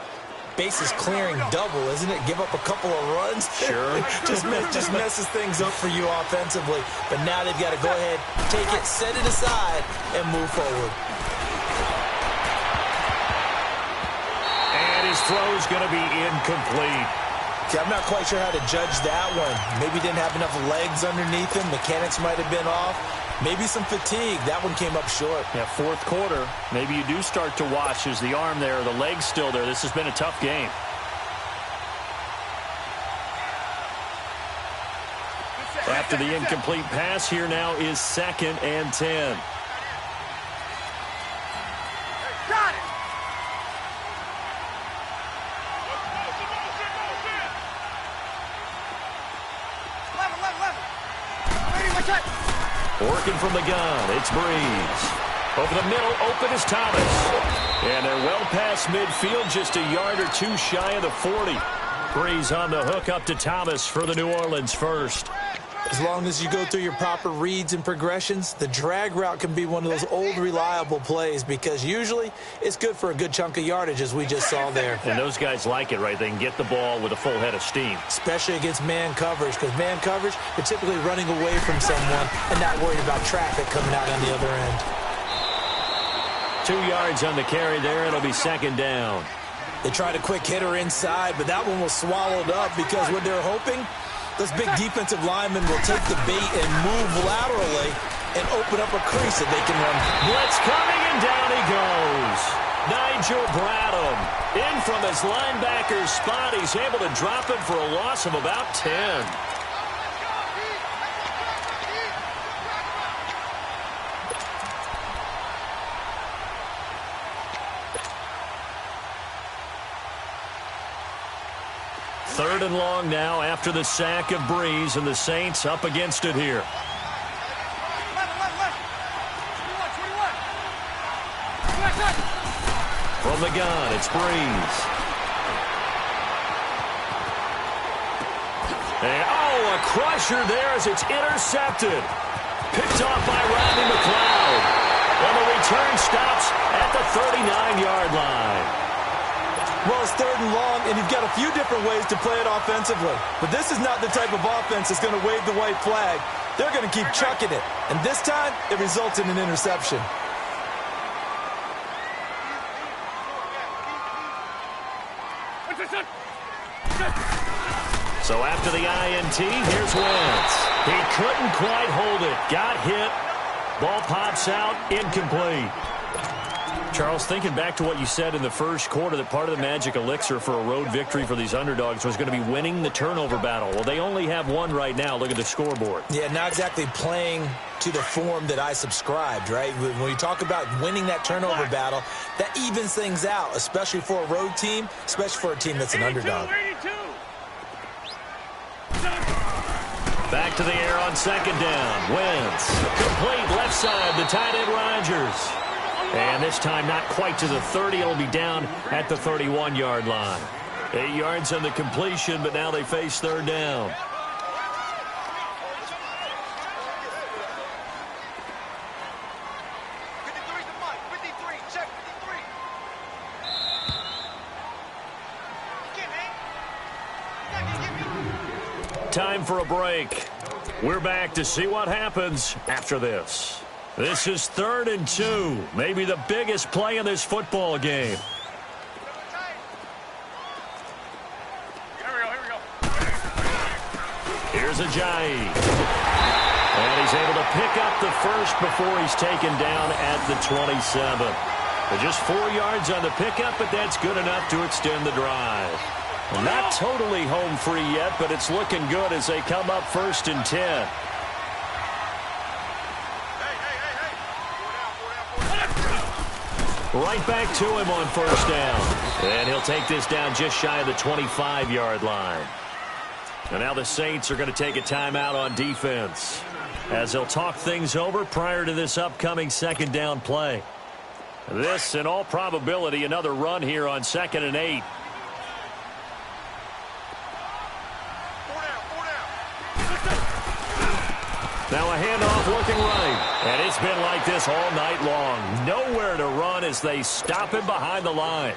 bases clearing double, isn't it? Give up a couple of runs. Sure. just messes things up for you offensively. But now they've got to go ahead, take it, set it aside, and move forward. And his throw's going to be incomplete. See, I'm not quite sure how to judge that one. Maybe didn't have enough legs underneath him. Mechanics might have been off. Maybe some fatigue. That one came up short. Yeah, fourth quarter. Maybe you do start to watch. Is the arm there, the leg's still there? This has been a tough game. After the incomplete pass, here now is 2nd and 10. Got it. Working from the gun, it's Breeze. Over the middle, open is Thomas. And they're well past midfield, just a yard or two shy of the 40. Breeze on the hook up to Thomas for the New Orleans first. As long as you go through your proper reads and progressions, the drag route can be one of those old reliable plays because usually it's good for a good chunk of yardage as we just saw there. And those guys like it, right? They can get the ball with a full head of steam. Especially against man coverage because man coverage, they're typically running away from someone and not worried about traffic coming out on the other end. 2 yards on the carry there. It'll be 2nd down. They tried a quick hitter inside, but that one was swallowed up because what they're hoping, those big defensive linemen will take the bait and move laterally and open up a crease that they can run. Blitz coming, and down he goes. Nigel Bradham in from his linebacker's spot. He's able to drop him for a loss of about 10. 3rd and long now after the sack of Breeze, and the Saints up against it here. From the gun, it's Breeze. And, a crusher there as it's intercepted. Picked off by Rodney McLeod. And the return stops at the 39-yard line. Well, it's 3rd and long, and you've got a few different ways to play it offensively. But this is not the type of offense that's going to wave the white flag. They're going to keep chucking it. And this time, it results in an interception. So after the INT, here's Wentz. He couldn't quite hold it. Got hit. Ball pops out. Incomplete. Charles, thinking back to what you said in the first quarter, that part of the magic elixir for a road victory for these underdogs was going to be winning the turnover battle. Well, they only have one right now. Look at the scoreboard. Yeah, not exactly playing to the form that I subscribed, right? When you talk about winning that turnover battle, that evens things out, especially for a road team, especially for a team that's an underdog. 82. Back to the air on 2nd down. Wentz. Complete left side, the tight end Rodgers. And this time not quite to the 30. It'll be down at the 31-yard line. 8 yards on the completion, but now they face 3rd down. Time for a break. We're back to see what happens after this. This is 3rd and 2. Maybe the biggest play in this football game. Here we go. Here's Ajayi. And he's able to pick up the first before he's taken down at the 27. Just 4 yards on the pickup, but that's good enough to extend the drive. Well, not totally home free yet, but it's looking good as they come up 1st and 10. Right back to him on 1st down. And he'll take this down just shy of the 25-yard line. And now the Saints are going to take a timeout on defense as they'll talk things over prior to this upcoming 2nd down play. This, in all probability, another run here on 2nd and 8. Now a handoff looking right. And it's been like this all night long. Nowhere to run as they stop him behind the line.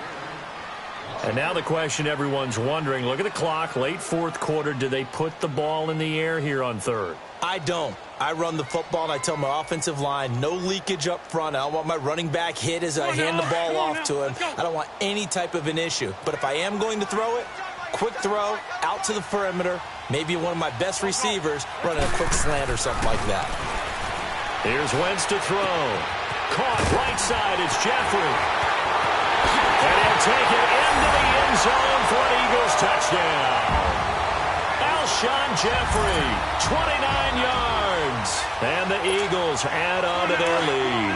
And now the question everyone's wondering, look at the clock, late 4th quarter. Do they put the ball in the air here on 3rd? I don't. I run the football, and I tell my offensive line, no leakage up front. I don't want my running back hit as I hand the ball off to him. I don't want any type of an issue. But if I am going to throw it, quick throw, out to the perimeter, maybe one of my best receivers running a quick slant or something like that. Here's Wentz to throw. Caught right side, it's Jeffrey. And he'll take it into the end zone for an Eagles touchdown. Alshon Jeffrey, 29 yards. And the Eagles add on to their lead.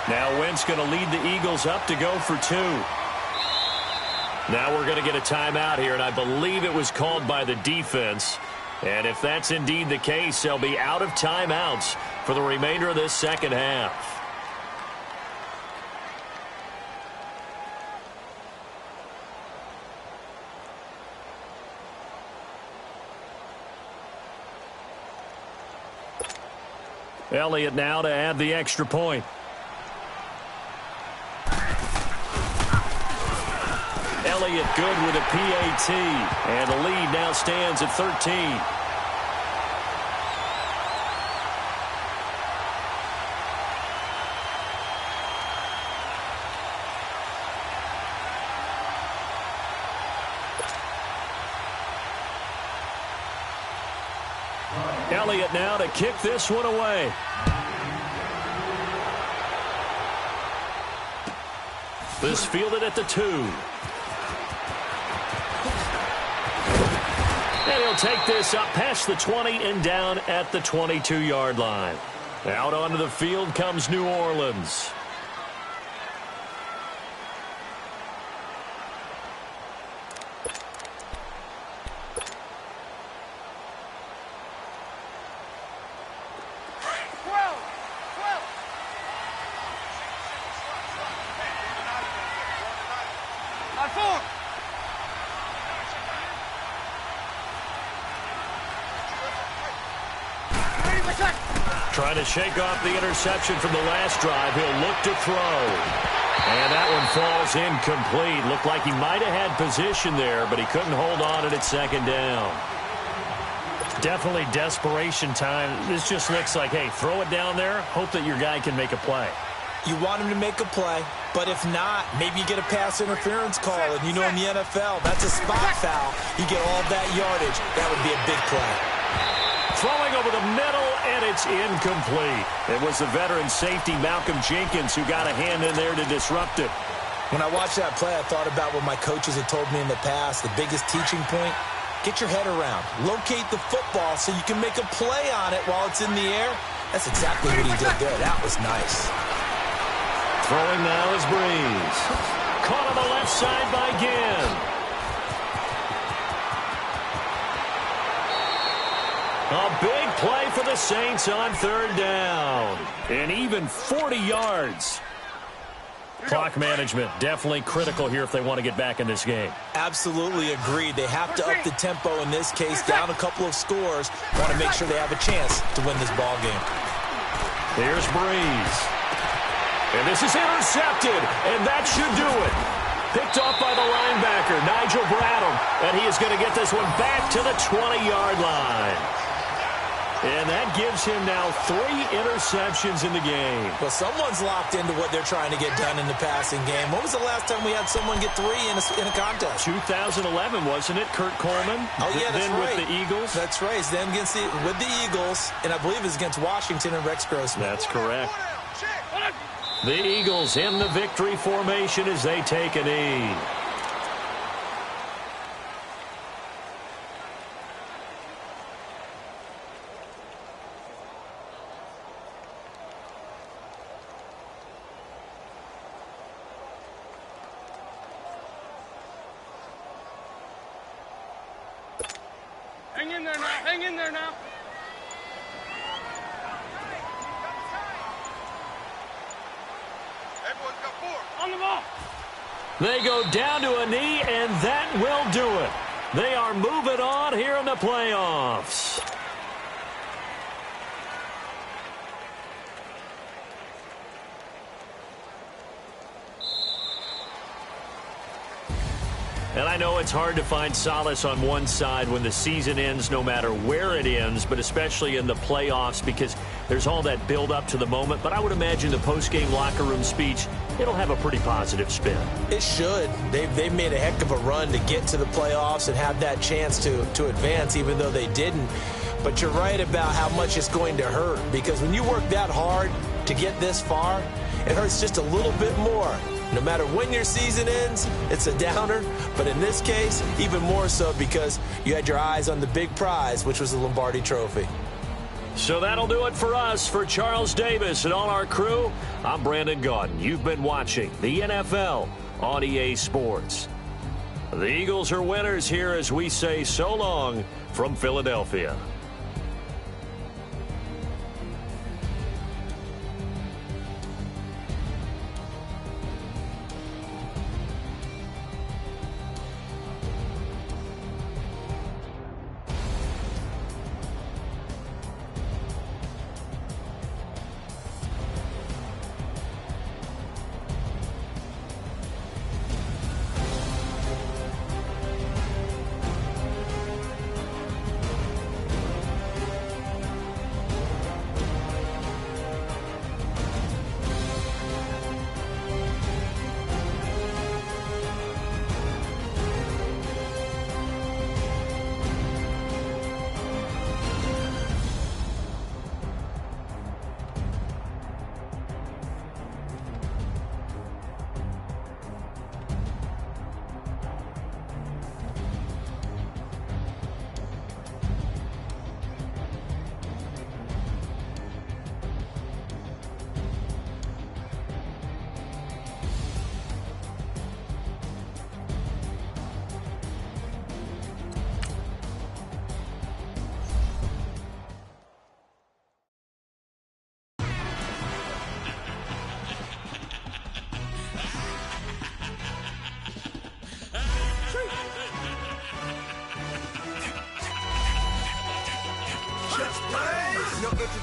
Now Wentz going to lead the Eagles up to go for 2. Now we're going to get a timeout here, and I believe it was called by the defense. And if that's indeed the case, they'll be out of timeouts for the remainder of this 2nd half. Elliott now to add the extra point. Elliott good with a PAT, and the lead now stands at 13. Elliott now to kick this one away. This fielded at the 2. And he'll take this up past the 20 and down at the 22-yard line. Out onto the field comes New Orleans. Trying to shake off the interception from the last drive. He'll look to throw. And that one falls incomplete. Looked like he might have had position there, but he couldn't hold on at second down. Definitely desperation time. This just looks like, hey, throw it down there, hope that your guy can make a play. You want him to make a play, but if not, maybe you get a pass interference call. And you know in the NFL, that's a spot foul. You get all that yardage. That would be a big play. Throwing over the middle, and it's incomplete. It was the veteran safety, Malcolm Jenkins, who got a hand in there to disrupt it. When I watched that play, I thought about what my coaches had told me in the past. The biggest teaching point, get your head around. Locate the football so you can make a play on it while it's in the air. That's exactly what he did there. That was nice. Throwing now is Breeze. Caught on the left side by Ginn. A big play for the Saints on third down. And even 40 yards. Clock management definitely critical here if they want to get back in this game. Absolutely agreed. They have to up the tempo in this case, down a couple of scores. Want to make sure they have a chance to win this ball game. Here's Breeze. And this is intercepted, and that should do it. Picked off by the linebacker, Nigel Bradham, and he is going to get this one back to the 20-yard line. And that gives him now 3 interceptions in the game. Well, someone's locked into what they're trying to get done in the passing game. When was the last time we had someone get 3 in a contest? 2011, wasn't it? Kurt Coleman? Oh, yeah, that's then right. With the Eagles? That's right. Then with the Eagles, and I believe it's against Washington and Rex Grossman. That's correct. The Eagles in the victory formation as they take a knee. Hang in there now. Hang in there now. Everyone's got 4. On the ball. They go down to a knee, and that will do it. They are moving on here in the playoffs. And I know it's hard to find solace on one side when the season ends, no matter where it ends, but especially in the playoffs because there's all that build up to the moment. But I would imagine the post-game locker room speech, it'll have a pretty positive spin. It should. They've made a heck of a run to get to the playoffs and have that chance to advance, even though they didn't. But you're right about how much it's going to hurt because when you work that hard to get this far, it hurts just a little bit more. No matter when your season ends, it's a downer. But in this case, even more so because you had your eyes on the big prize, which was the Lombardi Trophy. So that'll do it for us. For Charles Davis and all our crew, I'm Brandon Gaudin. You've been watching the NFL on EA Sports. The Eagles are winners here as we say so long from Philadelphia.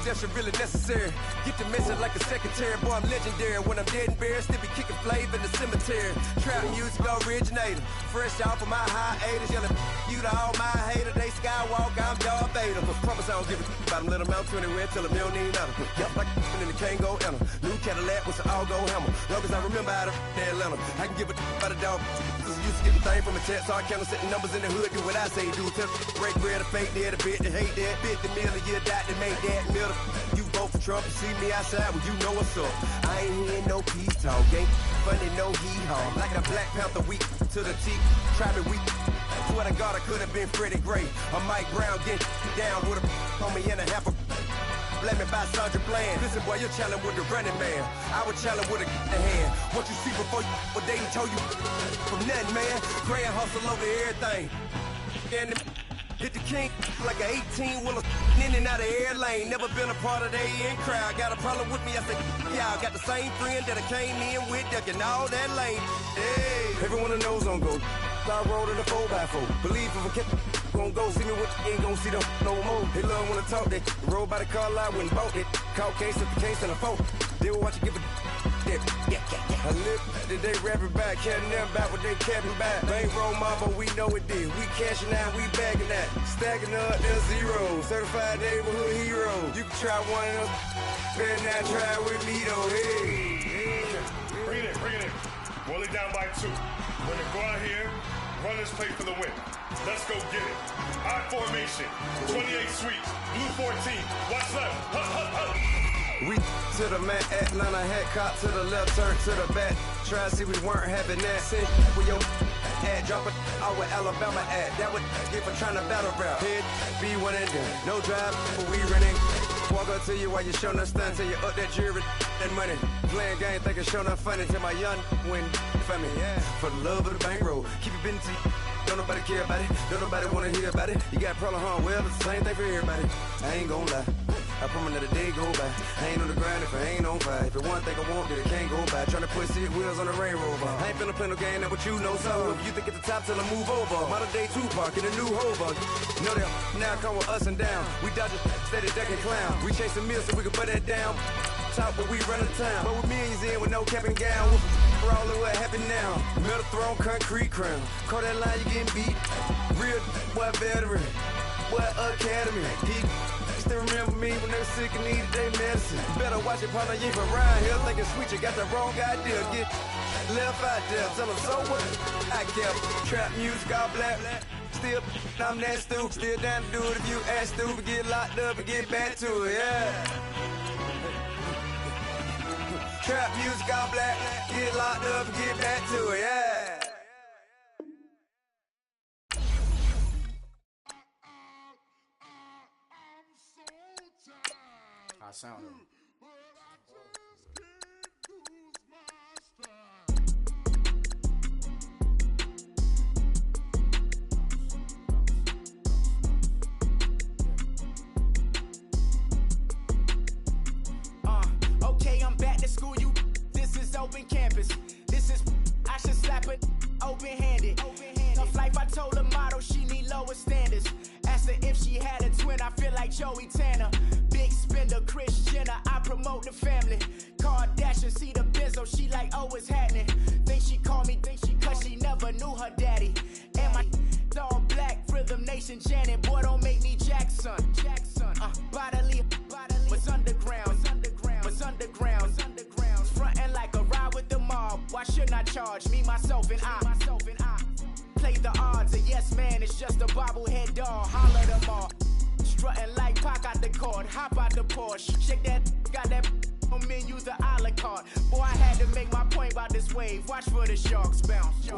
that's really necessary. Get the message like a secretary. Boy, I'm legendary. When I'm dead and buried, still be kicking flavor in the cemetery. Trap music originator. Fresh off of my hiatus. Yelling you to all my haters. They skywalk, I'm Darth Vader. Promise I don't give a about them. Let them out 20 till a million need nothing. Yup, like in the Kango Enter. New Cadillac with an all-go hammer. Long as I remember how to Atlanta. I can give a about a dog. Used to get the thing from a text, so I count setting numbers in the hood. Do what I say, do. Tell break bread, a fake dead, a bit to hate that. 50 million, you die to make that middle. You vote for Trump, you see me outside, well, you know what's up. I ain't hearing no peace talk, ain't funny, no hee-haw. Like a Black Panther weak to the teeth, try me weak. Swear to God, I could have been Freddie Gray. Or Mike Brown getting down with a on me and a half a. Let me buy Sandra Bland. Listen, boy, you're challenging with the running man. I would challenge with a hand. What you see before you, what they told you from nothing, man. Grand hustle over everything. And hit the king like an 18-wheeler in and out of air lane. Never been a part of the in crowd. Got a problem with me, I say, y'all got the same friend that I came in with, ducking all that lane. Hey, everyone knows on go. I rolled in a 4x4. Believe if I kept gon' go see me what you ain't gon' see them no more. They love when I talk, they roll by the car lot when bought it. Call case if the case and a phone. They will watch you give a yeah. I live that they rapping back, caring them back what they capping back. Bankroll mob, but we know it did. We cashing out, we bagging that. Stacking up, there's zero. Certified neighborhood hero. You can try one of them. Better not try with me though. Hey. Bring it in. Roll it down by 2. We're gonna go out here, run this play for the win. Let's go get it. I formation, 28 sweeps, blue 14. Watch left. Hup. We to the man, Atlanta hat cop to the left, turn to the back. Try to see we weren't having that. Send with your ad, drop it out with Alabama ad. That would get for trying to battle rap. Head, be one and done. No drive, but we running. Walk up to you while you showing us stun till you up that jewelry and money. Playing game, thinking showing up funny till my young win for me. Yeah, for the love of the bankroll. Keep it busy. Don't nobody care about it. Don't nobody wanna hear about it. You got problem, huh? Well, it's the same thing for everybody. I ain't gon' lie. I promise that a day go by. I ain't on the grind if I ain't on fire. If it one thing I want, then it can't go by. Tryna put 6 wheels on the railroad bar. I ain't finna play no game, that what you know. So if you think at the top till I move over. Modern day Tupac in a new Hova. Know that now come with us and down. We dodge it, steady ducking clown. We chasing meals so we can put that down. Top, but we run the town. But with millions in with no cap and gown. We're all of what happened now. Metal throne, concrete crown. Call that line, you getting beat. Real, what veteran. What academy. He still remember me when they were sick and needed their medicine. Better watch it, partner, you ain't from around here. Thinking sweet, you got the wrong idea. Get left out there. Tell them so what? I kept trap music all black. Still, I'm that stupid. Still down to do it if you ask stupid. Get locked up and get back to it, yeah. Trap music all black. Get locked up and get back to it, yeah. I sound it. Okay, I'm back to school, you. This is open campus. This is, I should slap it open-handed. Tough life, I told her motto, she need lower standards. Asked her if she had a twin, I feel like Joey Tanner. Big spender, Kris Jenner, I promote the family. Kardashian, see the Benzo, she like, oh, it's happening. Think she called me, cause she never knew her daddy. And my all black, Rhythm Nation, Janet, boy, don't make me Jackson. Bodily, was underground. Frontin' like a ride with the mob. Why shouldn't I charge me, myself, and I? Play the odds, a yes man, it's just a bobblehead doll. Holler them all. Strutting like Pac out the court, hop out the Porsche. Shake that, got that on menu, the a la carte. Boy, I had to make my point about this wave. Watch for the sharks bounce.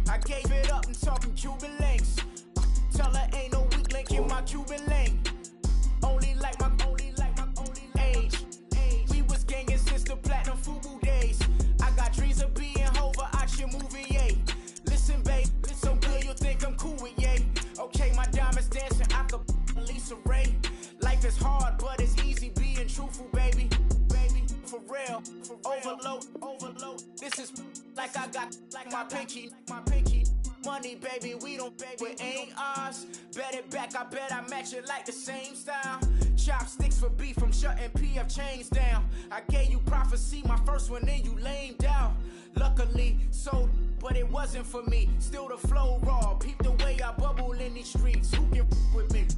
I gave it up and talking Cuban links. Tell her ain't no weak link in my Cuban link. Only like my age. We was gangin' since the platinum FUBU days. I got dreams of being Hova out your movie, yay. Listen, babe, so good you think I'm cool with yay. Okay, my diamonds dancing, I could Lisa Ray. Life is hard, but it's easy being truthful, baby. For real, overload. This is like I got like my pinky. money, baby, we don't pay, but ain't ours. Bet it back, I bet I match it like the same style. Chopsticks for beef, I'm shutting PF chains down. I gave you prophecy, my first one, then you lamed out. Luckily, sold, but it wasn't for me. Still the flow raw, peep the way I bubble in these streets. Who can with me?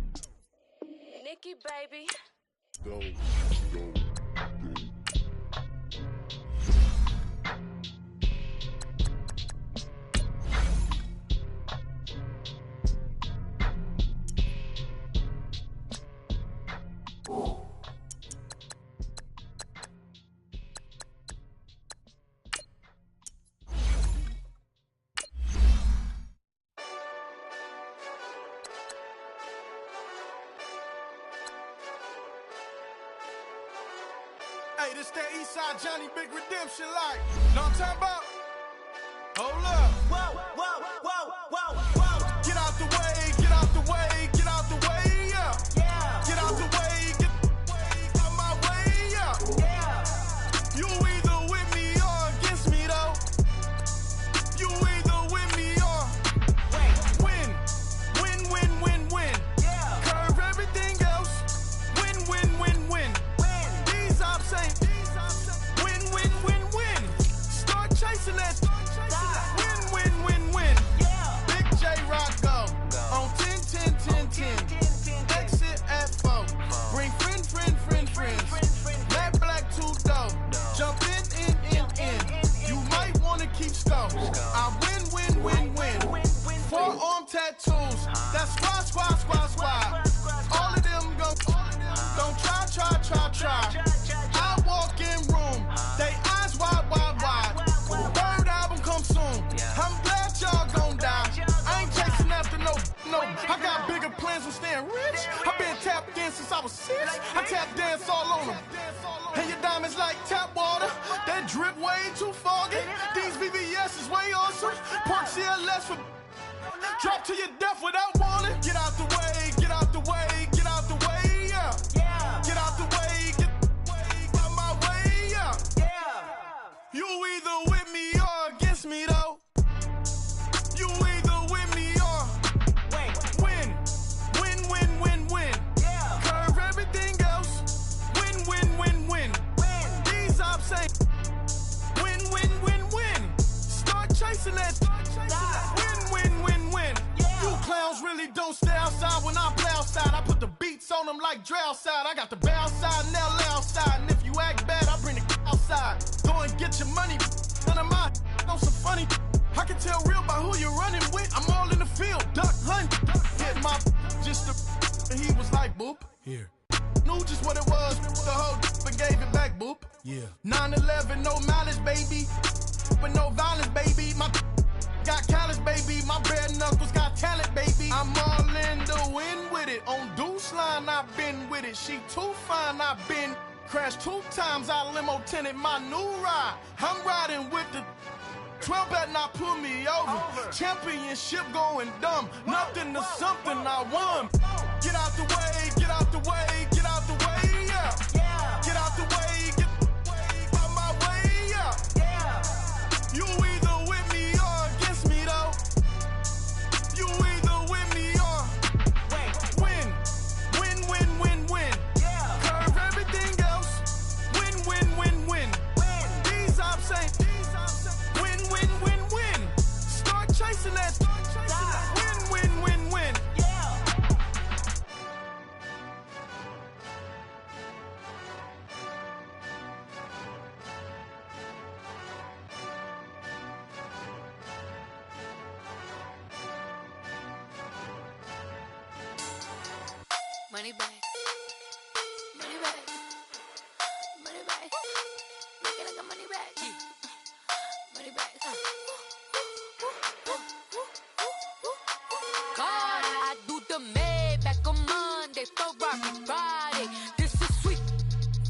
Nikki, baby. Go. Hey, this that Eastside Johnny Big Redemption like. Know what I'm talking about? Hold up. Whoa, whoa, whoa, whoa, whoa. Get out the way, get out the way, get out the way, yeah. Yeah. Get out the way, get out my way, yeah. Yeah. You either with me or against me, though. You either with me or win. Win, win, win, win. Yeah. Curve everything else. Win, win, win, win. These ops ain't win, win, win, win. Start chasing that. Win, win, win, win. Yeah. Big J Rock go on 10, 10, 10, 10. Exit at 4. Bring friends. Black, 2 dough. Jump in. You might wanna keep score. I win. Forearm tattoos. That's squad. All of them go. Don't try. I walk in room. They eyes wide. Third album come soon. I'm glad y'all gon' die. I ain't chasing after no. I got bigger plans than staying rich. I been tap dance since I was 6. I tap dance all on them. And your diamonds like tap water. That drip way too foggy. These VVS is way awesome. Park CLS for drop to your death without warning. Get out the way, yeah. Get out the way, get out my way, yeah. You either with me or against me, though. You either with me or win. Yeah. Curve everything else. Win. These ops ain't win. Start chasing that. Win. Yeah. You clowns really don't stay outside when I play outside. I put the beats on them like Dre outside. I got the bounce side and LA outside. And if you act bad, I bring the outside. Go and get your money. None of my on some funny. I can tell real by who you're running with. I'm all in the field. Duck hunt. Hit my just the. And he was like, boop. Here. Knew just what it was. The whole but gave it back, boop. Yeah. 9/11, no mileage, baby. But no violence, baby. My got callous, baby. My bare knuckles got talent, baby. I'm all in the wind with it. On Deuce Line, I've been with it. She too fine, I've been crashed 2 times. I limo tinted my new ride. I'm riding with the 12 better not pull me over. Championship going dumb. Nothing to something I won. Get out the way, yeah. Get out the way, get out my way, yeah. You either with me or against me, though. You either with me or win. Yeah. Curve everything else. Win. These ops ain't win. Start chasing that. Win. Yeah. Money back. Make it like a money back. Money back. God, I do the Maybach on Monday, Ferrari Friday. This is sweet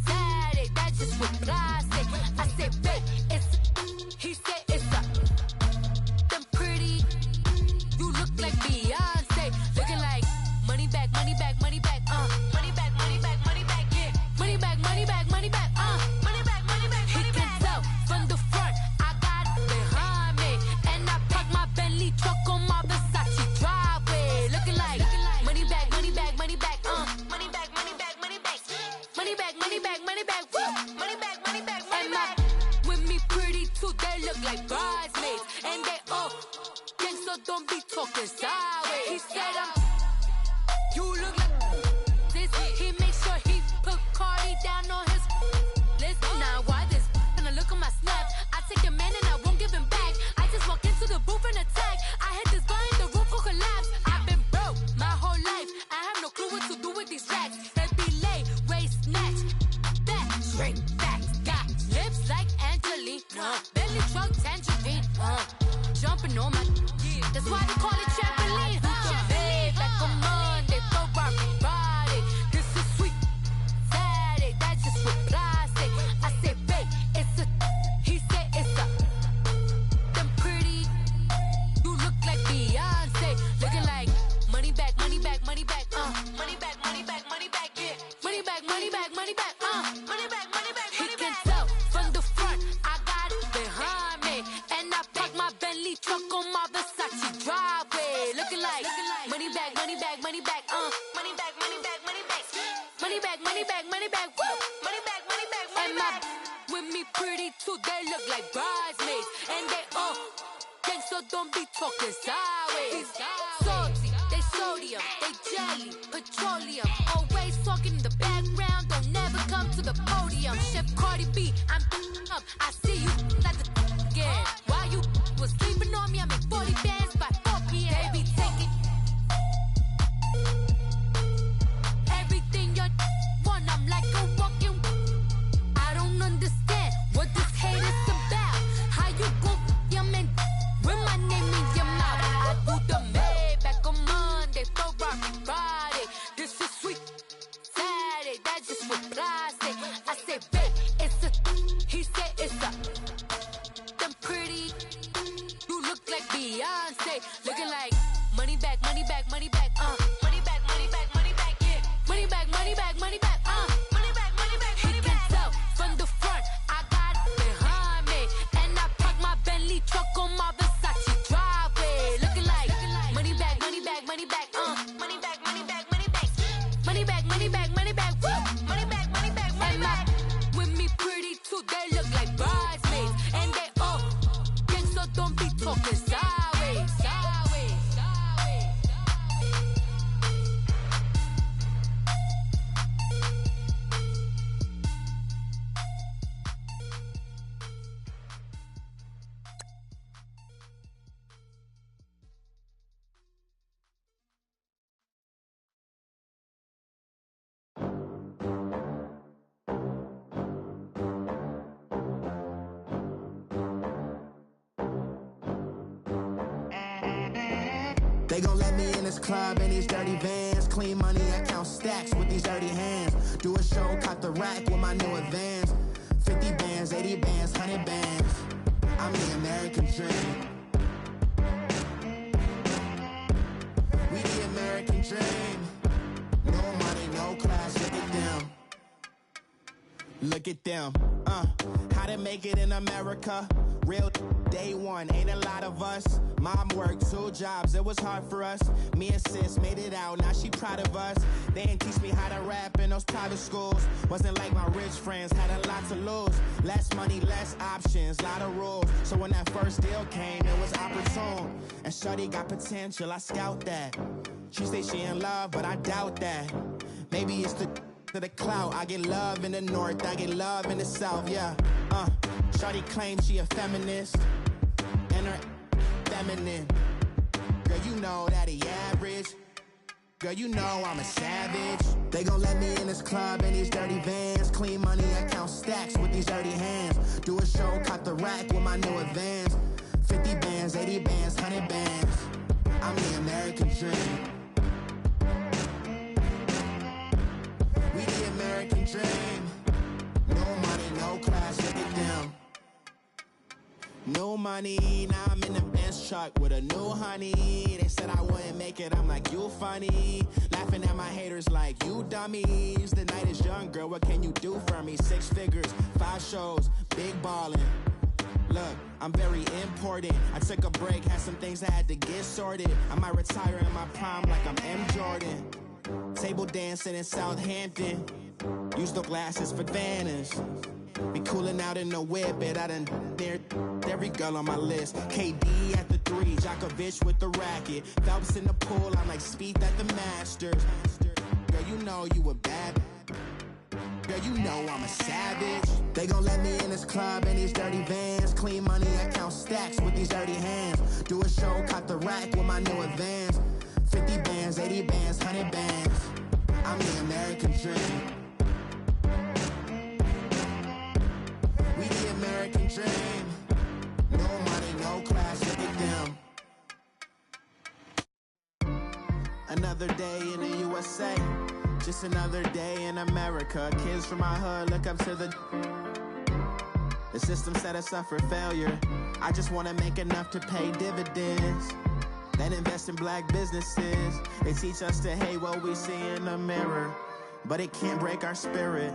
Saturday, that's just what I say. I say, babe, he said it's a them pretty. You look like Beyonce, looking like money back, yeah. Money back, money back, yeah. He can tell from the front, I got it behind me, and I park my Bentley truck on my bridesmaids, and they all gang, so don't be talking sideways. He said you look like this. He make sure he put Cardi down on his list. Now why this? Gonna look at my snap. I take a man and I won't give him back. I just walk into the booth and attack. I hit this guy in the roof will collapse. I've been broke my whole life. I have no clue what to do with these racks. That be lay, waist snatch, back, straight back. Got lips like Angelina, belly truck tangerine. Jumping on my, that's why they call it trampoline. Babe, back on Monday, throw rock Friday. This is sweet Saturday, that's just what plastic. I say, babe, it's a, he said it's a. Them pretty, you look like Beyonce, looking like money back, money back, money back, money back, money back, money back, yeah, money back, money back, money back, money back, money back. He can tell from the front, I got it behind me, and I park my Bentley truck on my Versace driveway, looking like money back, money back, money back, money back, money back, money back, money back, money back, money back, woo, money back, money back, money back. With me pretty too, they look like bridesmaids, and they all gang, so don't be talking sideways. Salty, they sodium, they jelly, petroleum, always talking in the background, don't never come to the podium. Chef Cardi B, I'm up, I see you like the again. While you was sleeping on me, I make 40 bands by 4 p.m. Baby, take it. Everything you want, I'm like a walking. I don't understand what this hate is about. How you go your man with my name in your mouth? I do the Maybach on Monday, throw rock Friday. This is sweet Saturday, that's just what plastic. I say, babe, it's a, he said it's a. Them pretty, you look like Beyonce, looking like money back, money back, money back, money back, money back, money back, yeah, money back, money back, money back, money back, money back. He can tell from the front, I got it behind me, and I park my Bentley truck on my Versace driveway, looking like money back, money back, money back, money back, money back, money back, money back, money back, money back, woo, money back, money back, money back. With me pretty too, they look like bridesmaids, and they all gang, so don't be talking sideways, sideways, sideways. They gon' let me in this club in these dirty vans. Clean money, I count stacks with these dirty hands. Do a show, caught the rack with my new advance. 50 bands, 80 bands, 100 bands. I'm the American dream. We the American dream. No money, no class, look at them. Look at them, how to make it in America. Real day one, ain't a lot of us. Mom worked 2 jobs, it was hard for us. Me and sis made it out, now she proud of us. They didn't teach me how to rap in those private schools. Wasn't like my rich friends, had a lot to lose. Less money, less options, lot of rules. So when that first deal came, it was opportune. And shorty got potential, I scout that. She say she in love, but I doubt that. Maybe it's to the clout. I get love in the north, I get love in the south, yeah. Shorty claims she a feminist, and her feminine. Girl, you know that he average. Girl, you know I'm a savage. They gon' let me in this club in these dirty vans. Clean money, I count stacks with these dirty hands. Do a show, caught the rack with my new advance. 50 bands, 80 bands, 100 bands. I'm the American dream. We the American dream. No money, no class, look at them. No money, now I'm in the Benz truck with a new honey. They said I wouldn't make it, I'm like, you funny. Laughing at my haters like, you dummies. The night is young, girl, what can you do for me? 6 figures, 5 shows, big ballin'. Look, I'm very important. I took a break, had some things I had to get sorted. I might retire in my prime like I'm M. Jordan. Table dancing in Southampton. Use the glasses for Vannas. Be cooling out in the whip, but I done there every girl on my list. KD at the 3, Djokovic with the racket. Phelps in the pool, I'm like Spieth at the Masters. Girl, you know you a bad. Girl, you know I'm a savage. They gon' let me in this club in these dirty vans. Clean money, I count stacks with these dirty hands. Do a show, caught the rack with my new advance. 50 bands, 80 bands, 100 bands. I'm the American dream. We the American dream. No money, no class, look at them. Another day in the USA. Just another day in America. Kids from my hood look up to the system set us up for failure. I just wanna make enough to pay dividends. Then invest in black businesses. They teach us to hate what we see in the mirror, but it can't break our spirit.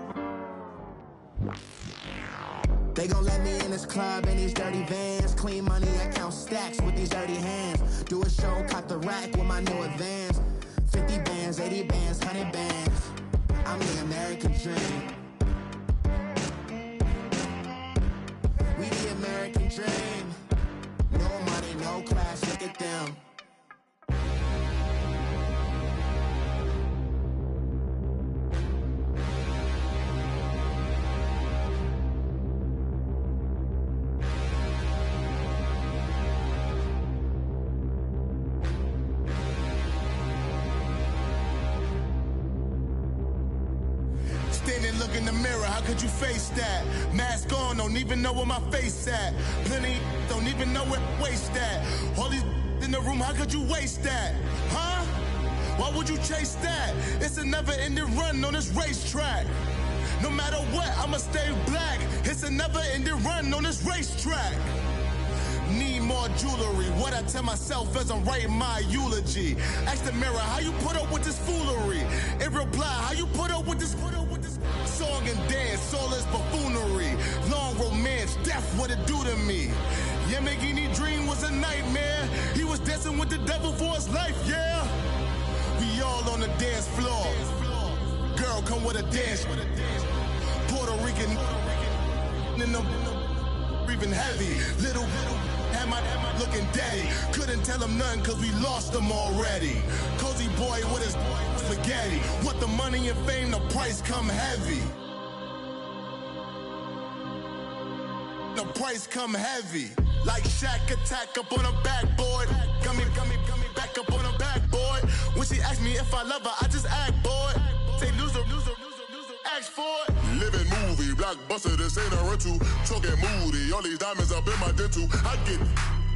They gon' let me in this club in these dirty vans. Clean money, I count stacks with these dirty hands. Do a show, caught the rack with my new advance. 50 bands, 80 bands, 100 bands. I'm the American dream. We the American dream. No money, no class, look at them. Look in the mirror, how could you face that? Mask on, don't even know where my face at. Plenty don't even know where waist at. All these in the room, how could you waste that? Huh? Why would you chase that? It's a never-ending run on this racetrack. No matter what, I'ma stay black. It's a never-ending run on this racetrack. Need more jewelry. What I tell myself as I'm writing my eulogy. Ask the mirror, how you put up with this foolery? It reply, how you put up with this song and dance, all this buffoonery. Long romance, death, what it do to me? Yamagini dream was a nightmare. He was dancing with the devil for his life, yeah. We all on the dance floor. Girl, come with a dance. Puerto Rican in the breathing heavy. Little had my looking daddy. Couldn't tell him nothing cause we lost him already. Cozy boy with his spaghetti. What the money and fame, the price come heavy. The price come heavy. Like Shaq attack up on a backboard. Got me back up on a backboard. When she asked me if I love her, I just act bored. Say loser, ask for it. Living movie, blockbuster, this ain't a rental. Talking moody, all these diamonds up in my dental. I get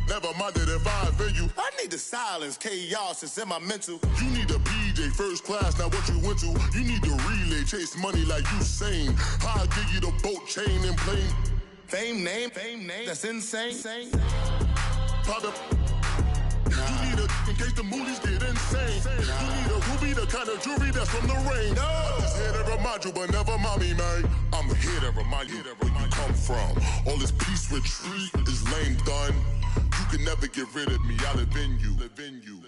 never minded if I offend you. I need the silence, chaos is in my mental. You need a PJ first class, not what you went to. You need the relay, chase money like Usain. How I give you the boat chain and plane. Fame name, that's insane. Private. You need a in case the movies get insane. You need a ruby, the kind of jewelry that's from the rain. No. I'm just here to remind you, but never mommy, man. I'm here to remind you where you come from. All this peace retreat is lame done. You can never get rid of me, I live in you.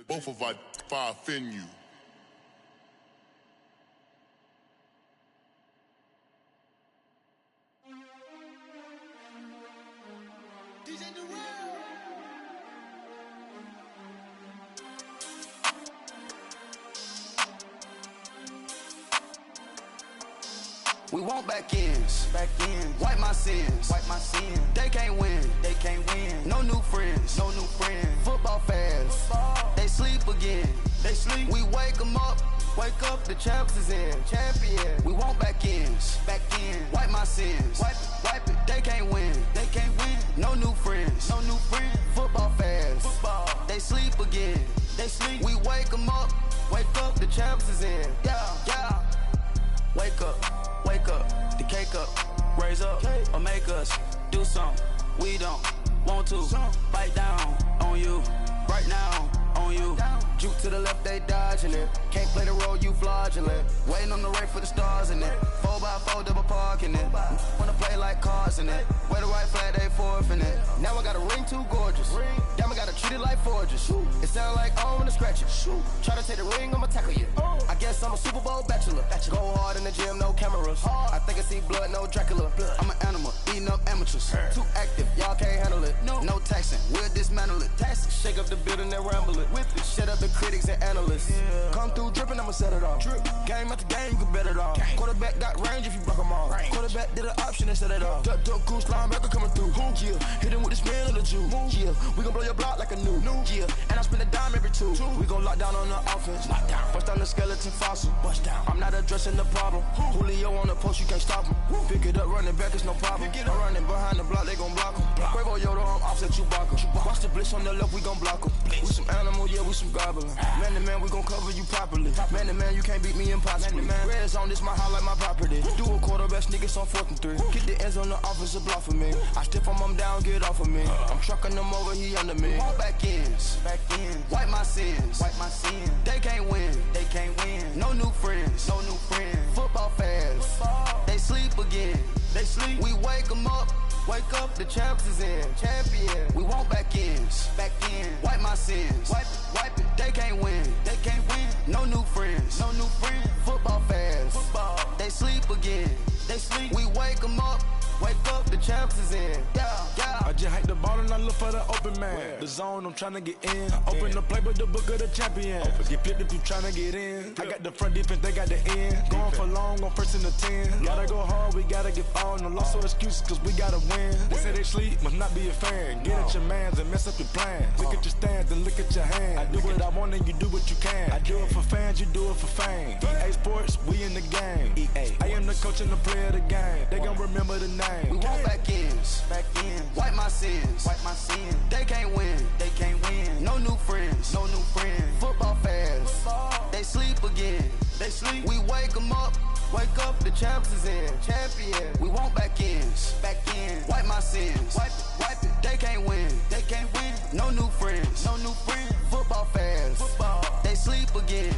Both of our fire offend you. We want back ends. Wipe my sins. They can't win. No new friends. Football fans. They sleep again. We wake them up. The champs is in. Champion. We want back ends. Wipe my sins. Wipe it. They can't win. No new friends. Football fans. They sleep again. We wake them up. The champs is in. Yeah. Wake up, the cake up, raise up, or make us do something we don't want to. Bite down on you, right now on you. Juke to the left, they dodging it. Can't play the role, you fraudulent. Waiting on the right for the stars in it. 4x4 double parking it. Wanna play like cars in it. Wear the right flag, they forfeiting it. Now I got a ring too gorgeous. Damn, I gotta treat it like forges. It sound like on the scratcher. Try to take the ring, I'ma tackle you. I guess I'm a Super Bowl bachelor. Go hard in the gym, no cameras. I think I see blood, no Dracula. I'm an animal, eating up amateurs. Too active, y'all can't handle it. No taxing, we'll dismantle it. Shake up the building and ramble it. Whip it, shut up the critics and analysts. Come through dripping, I'ma set it off. Game after game, you can bet it off. Quarterback got range if you block them all. Quarterback did an option and set it off. Duck goose linebacker coming through. Yeah, hit him with the spin of the Jew. Yeah, we gon' blow your block like a new. Yeah, and I spend a dime every two. We gon' lock down on the offense. Bust down the skeleton fossil. I'm not addressing the problem. Julio on the post, you can't stop him. Pick it up, running back, it's no problem. I'm running behind the block, they gon' block him. Quavo Yoda, I'm offset Chewbacca. Watch the blitz on the left, we gon' block him. We some animal, yeah, we some goblin. Man to man, we gon' cover you properly. Man to man, you can't beat me impossibly. Red zone, this my highlight, my property. Do a quarterback, niggas on 4th and 3. Get the ends on the offensive block for me. I stiff him down, get off of me. I'm trucking them over, he under me. All back ends, wipe my sins, They can't win, No new friends, Football fans, they sleep again. We wake them up. Wake up, the champs is in. Champion. We want back ends. Wipe my sins. Wipe it. They can't win. No new friends. Football fans. They sleep again. We wake them up. Wake up, the champs is in. Yeah. I just hike the ball and I look for the open man. The zone, I'm trying to get in. Open the play with the book of the champion. Get flipped if you trying to get in. I got the front defense, they got the end. Going for long, on 1st and the 10. Gotta go hard, we gotta get all. No loss or excuses, cause we gotta win. They say they sleep, must not be a fan. Get at your mans and mess up your plans. Look at your stands and look at your hands. I do what I want and you do what you can. I do it for fans, you do it for fame. EA Sports, we in the game. I am the coach and the player of the game. They gon' remember the name. We want back ends. Wipe my sins. They can't win. No new friends. Football fans. They sleep again. We wake them up. Wake up, the champs is in. Champion. We want back ends. Wipe my sins. Wipe it. They can't win. No new friends. Football fans. They sleep again.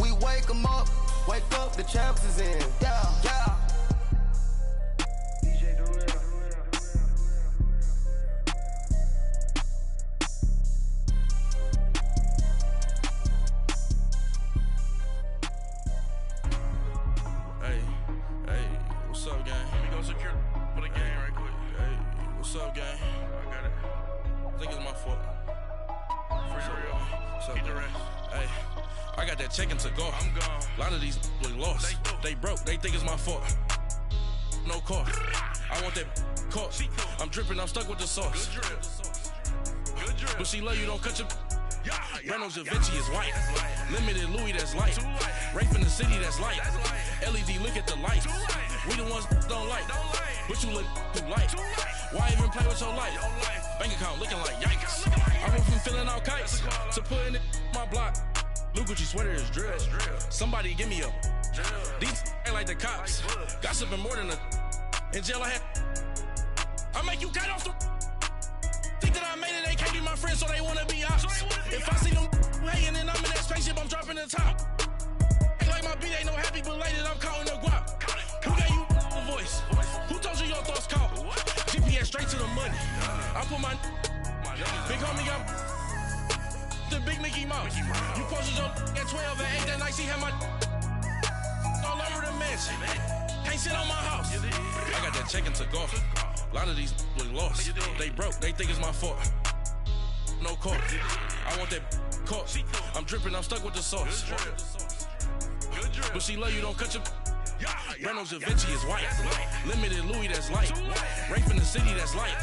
We wake them up. Wake up, the champs is in. Yeah. What's up, gang? Let me go secure for the game right quick. Hey, what's up, gang? I got it. I think it's my fault. For real. What's up, the rest. Hey, I got that chicken to go. I'm gone. A lot of these look lost. They broke. They think it's my fault. No car. I want that caught. I'm dripping. I'm stuck with the sauce. Good drip. But she love you. Don't cut your. Reynolds Da Vinci is white. Limited Louis, that's light. Rape in the city, that's light. LED, look at the light. We the ones don't like. But you look too light. Why even play with your life? Bank account looking like yikes. I went from feeling all kites to putting it in my block. Blue Gucci sweater is drill. Somebody give me a. These ain't like the cops. Gossiping more than a. In jail I had. I make you cut off the. Think that I made it, they can't be my friends, so they wanna be ops. If I see them hating and I'm in that spaceship, I'm dropping the top. Ain't like my beat, ain't no happy belated, I'm counting the guap. Who gave you a voice? Who told you your thoughts count? GPS straight to the money. I put my big homie got the big Mickey Mouse. You posted your at 12 and 8 that night, she had my all over the mansion. Can't sit on my house. I got that chicken to go. A lot of these look lost. They broke, they think it's my fault. No car. I want that caught. I'm dripping, I'm stuck with the sauce. But she love you, don't cut your. Reynolds Da Vinci is white. Limited Louis, that's light. Rape in the city, that's light.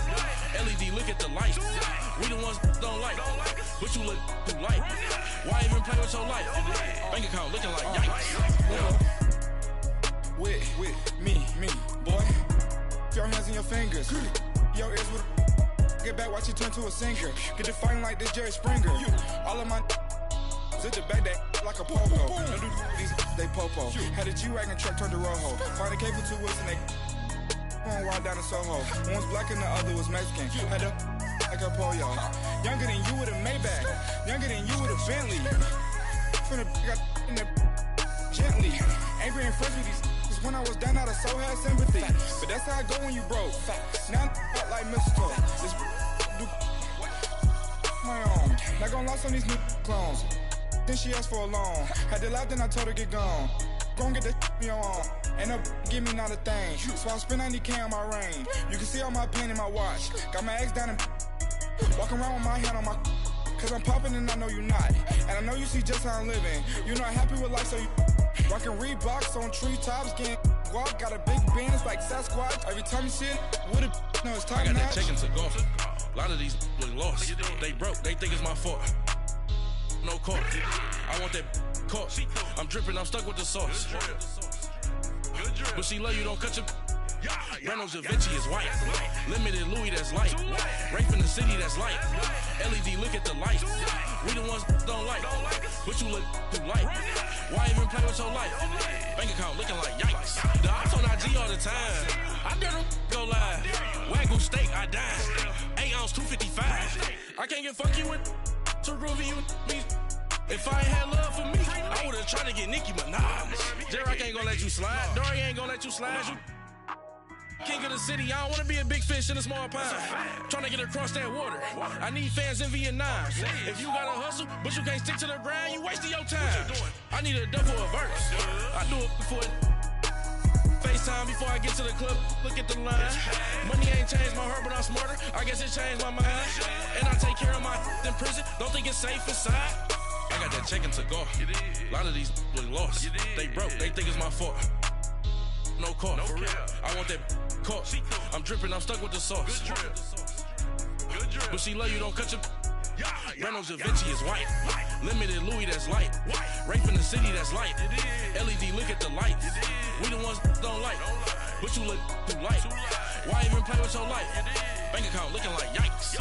LED, look at the light. We the ones don't like. But you look too light. Why even play with your life? Bank account looking like yikes. With me, boy. Your hands and your fingers. Your ears with get back, watch you turn to a singer. Get to fighting like this Jerry Springer. All of my zip the back that like a pogo. Don't do these, they popo. Had a G-Wagon truck turned to Rojo. Find a cable 2 wheels and they going wild down in Soho. One was black and the other was Mexican. Had a like a pollo. Younger than you with a Maybach. Younger than you with a Bentley. From the got in the gently. Angry and fresh with these. When I was down out of so had sympathy. But that's how I go when you broke. Now I'm like mistletoe. This do my own. Not gonna lie on these new clones. Then she asked for a loan. Had to laugh, then I told her get gone. Gon' get that me on. Ain't no give me not a thing. So I spend 90K on my range. You can see all my pain in my watch. Got my ex down and walking around with my hand on my. Cause I'm popping and I know you not. And I know you see just how I'm living. You're not happy with life, so you rockin' Reeboks on treetops, getting walk. Got a big Benz like Sasquatch. Every time you see it, with it, no, it's time. I got that chicken to go. A lot of these look lost. They broke, they think it's my fault. No court. I want that court. I'm dripping, I'm stuck with the sauce. But she love you, don't cut your. Reynolds Da Vinci is white. Limited Louis, that's light. Rape in the city, that's light. LED, look at the light. We the ones don't like. But you look too light. Why even play with your life? Bank account looking like yikes. The ops on IG all the time. I dare them go live. Wagyu steak, I dine. 8 ounce, 255. I can't get funky with too groovy, you me. If I ain't had love for me, I would've tried to get Nicki Minaj. J-Rock ain't gonna let you slide. Dory ain't gonna let you slide. You king of the city, I don't wanna be a big fish in a small pond. Trying to get across that water. I need fans in Vietnam. If you gotta hustle, but you can't stick to the grind, you wasting your time. I need a dub for a verse. I do it before FaceTime before I get to the club. Look at the line. Money ain't changed my heart, but I'm smarter. I guess it changed my mind. And I take care of my in prison. Don't think it's safe inside. I got that chicken to go. A lot of these look lost. They broke, they think it's my fault. No court, for real. I want that court. I'm dripping, I'm stuck with the sauce. But she love you, don't cut your. Reynolds Da Vinci is white. Limited Louis, that's light. Rape in the city, that's light. LED, look at the lights. We the ones don't like. But you look too light. Why even play with your life? Bank account looking like yikes.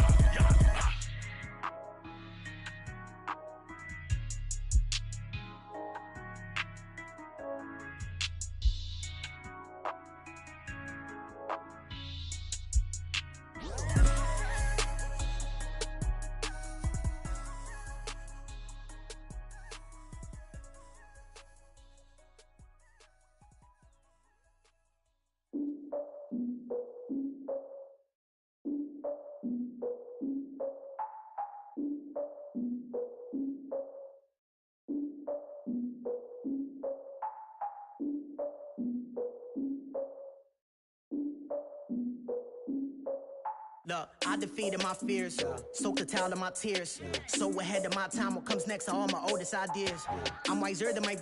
Look, I defeated my fears, soaked the towel of my tears. So ahead of my time, what comes next are all my oldest ideas. I'm wiser than my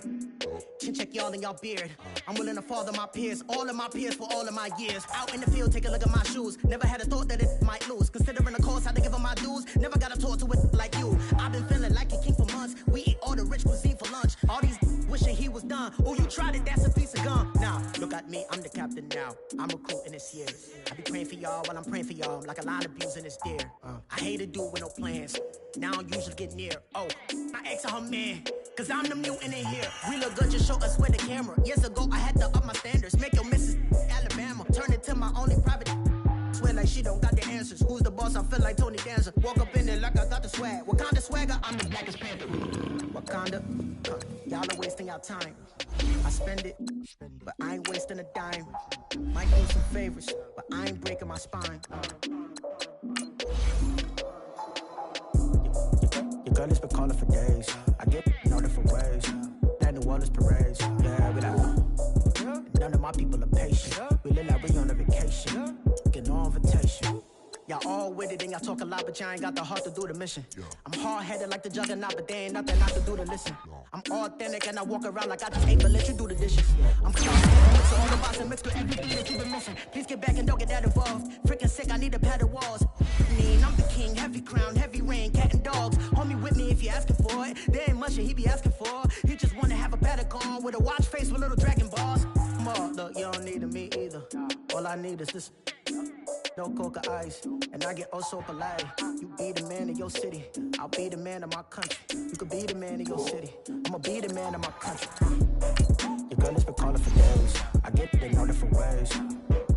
chin check y'all in y'all beard. I'm willing to father my peers, all of my peers for all of my years. Out in the field, take a look at my shoes. Never had a thought that it might lose. Considering the cost, had to give them my dues. Never got to talk to it like you. I've been feeling like a king for months. We eat all the rich cuisine for lunch. All these wishing he was done. Oh, you tried it, that's a piece of gum. Now, look at me, I'm the captain now. I'm recruiting this year. I be praying for y'all while I'm praying for y'all. Like a line abusing this deer. I hate to do it with no plans. Now I don't usually get near. Oh, I ex her man. Cause I'm the mutant in here. We look good, just show us where the camera. Years ago, I had to up my standards. Make your Mrs. Alabama. Turn it to my only private. Swear like she don't got the answers. Who's the boss? I feel like Tony Danza. Walk up in there like I got the swag. What kind of swagger? I'm the blackest panther. Wakanda. Y'all are wasting your time. I spend it, but I ain't wasting a dime. Might need some favors, but I ain't breaking my spine. Your girl has been calling for days. I get in all different ways. That New Orleans parades. Yeah, we like. None of my people are patient. We look like we on a vacation. Get no invitation. Y'all all with it and y'all talk a lot, but y'all ain't got the heart to do the mission. I'm hard-headed like the juggernaut, but there ain't nothing I can do to listen. I'm authentic and I walk around like I just ate, but let you do the dishes. I'm close-headed, mix all the box and mix with everything that you've been missing. Please get back and don't get that involved. Freaking sick, I need a padded walls. I'm the king, heavy crown, heavy rain, cat and dogs. Homie with me if you're asking for it. There ain't much that he be asking for. He just wanna have a paddock on with a watch face with little dragon balls. Look, you don't need me either. All I need is this. No coca ice, and I get oh so polite. You be the man of your city, I'll be the man of my country. You could be the man of your city, I'ma be the man of my country. Your girl has been calling for days. I get it in all different ways.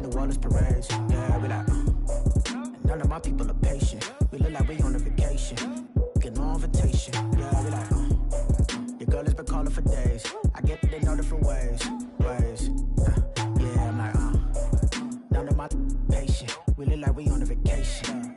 New Orleans parades, yeah, we like. And none of my people are patient. We look like we on a vacation. Get no invitation, yeah, we like. Your girl has been calling for days. I get it in all different ways. Yeah, I'm like, none of my patient. We look like we on a vacation.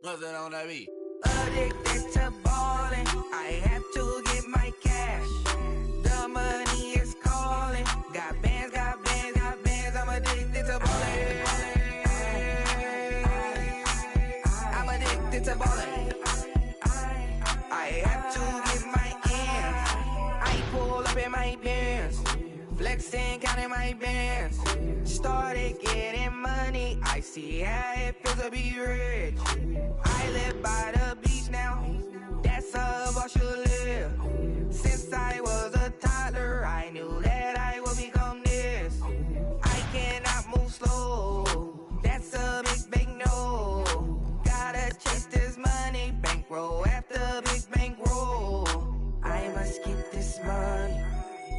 What's that on that beat? Addicted to ballin', I have to get my cash. The money is calling. Got bands, got bands, got bands. I'm addicted to ballin'. I'm addicted to ballin'. I have to get my ends. I pull up in my Benz, flexing, counting my bands. Started getting money. I see how it feels to be rich. I live by the beach now. That's how I should live. Since I was a toddler, I knew that I would become this. I cannot move slow. That's a big no. Gotta chase this money, bankroll after big bankroll. I must get this money.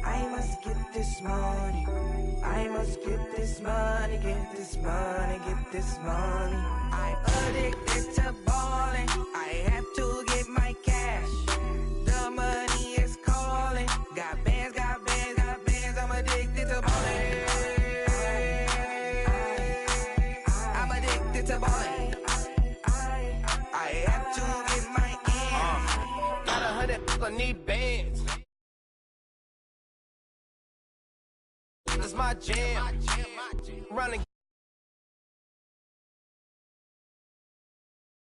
I must get this money. I must get this money, get this money, get this money. I'm addicted to ballin'. I have to get my cash. The money is calling. Got bands, got bands, got bands. I'm addicted to ballin'. I'm addicted to ballin'. I have to get my ends. Got 100, I need bands. It's my jam. Running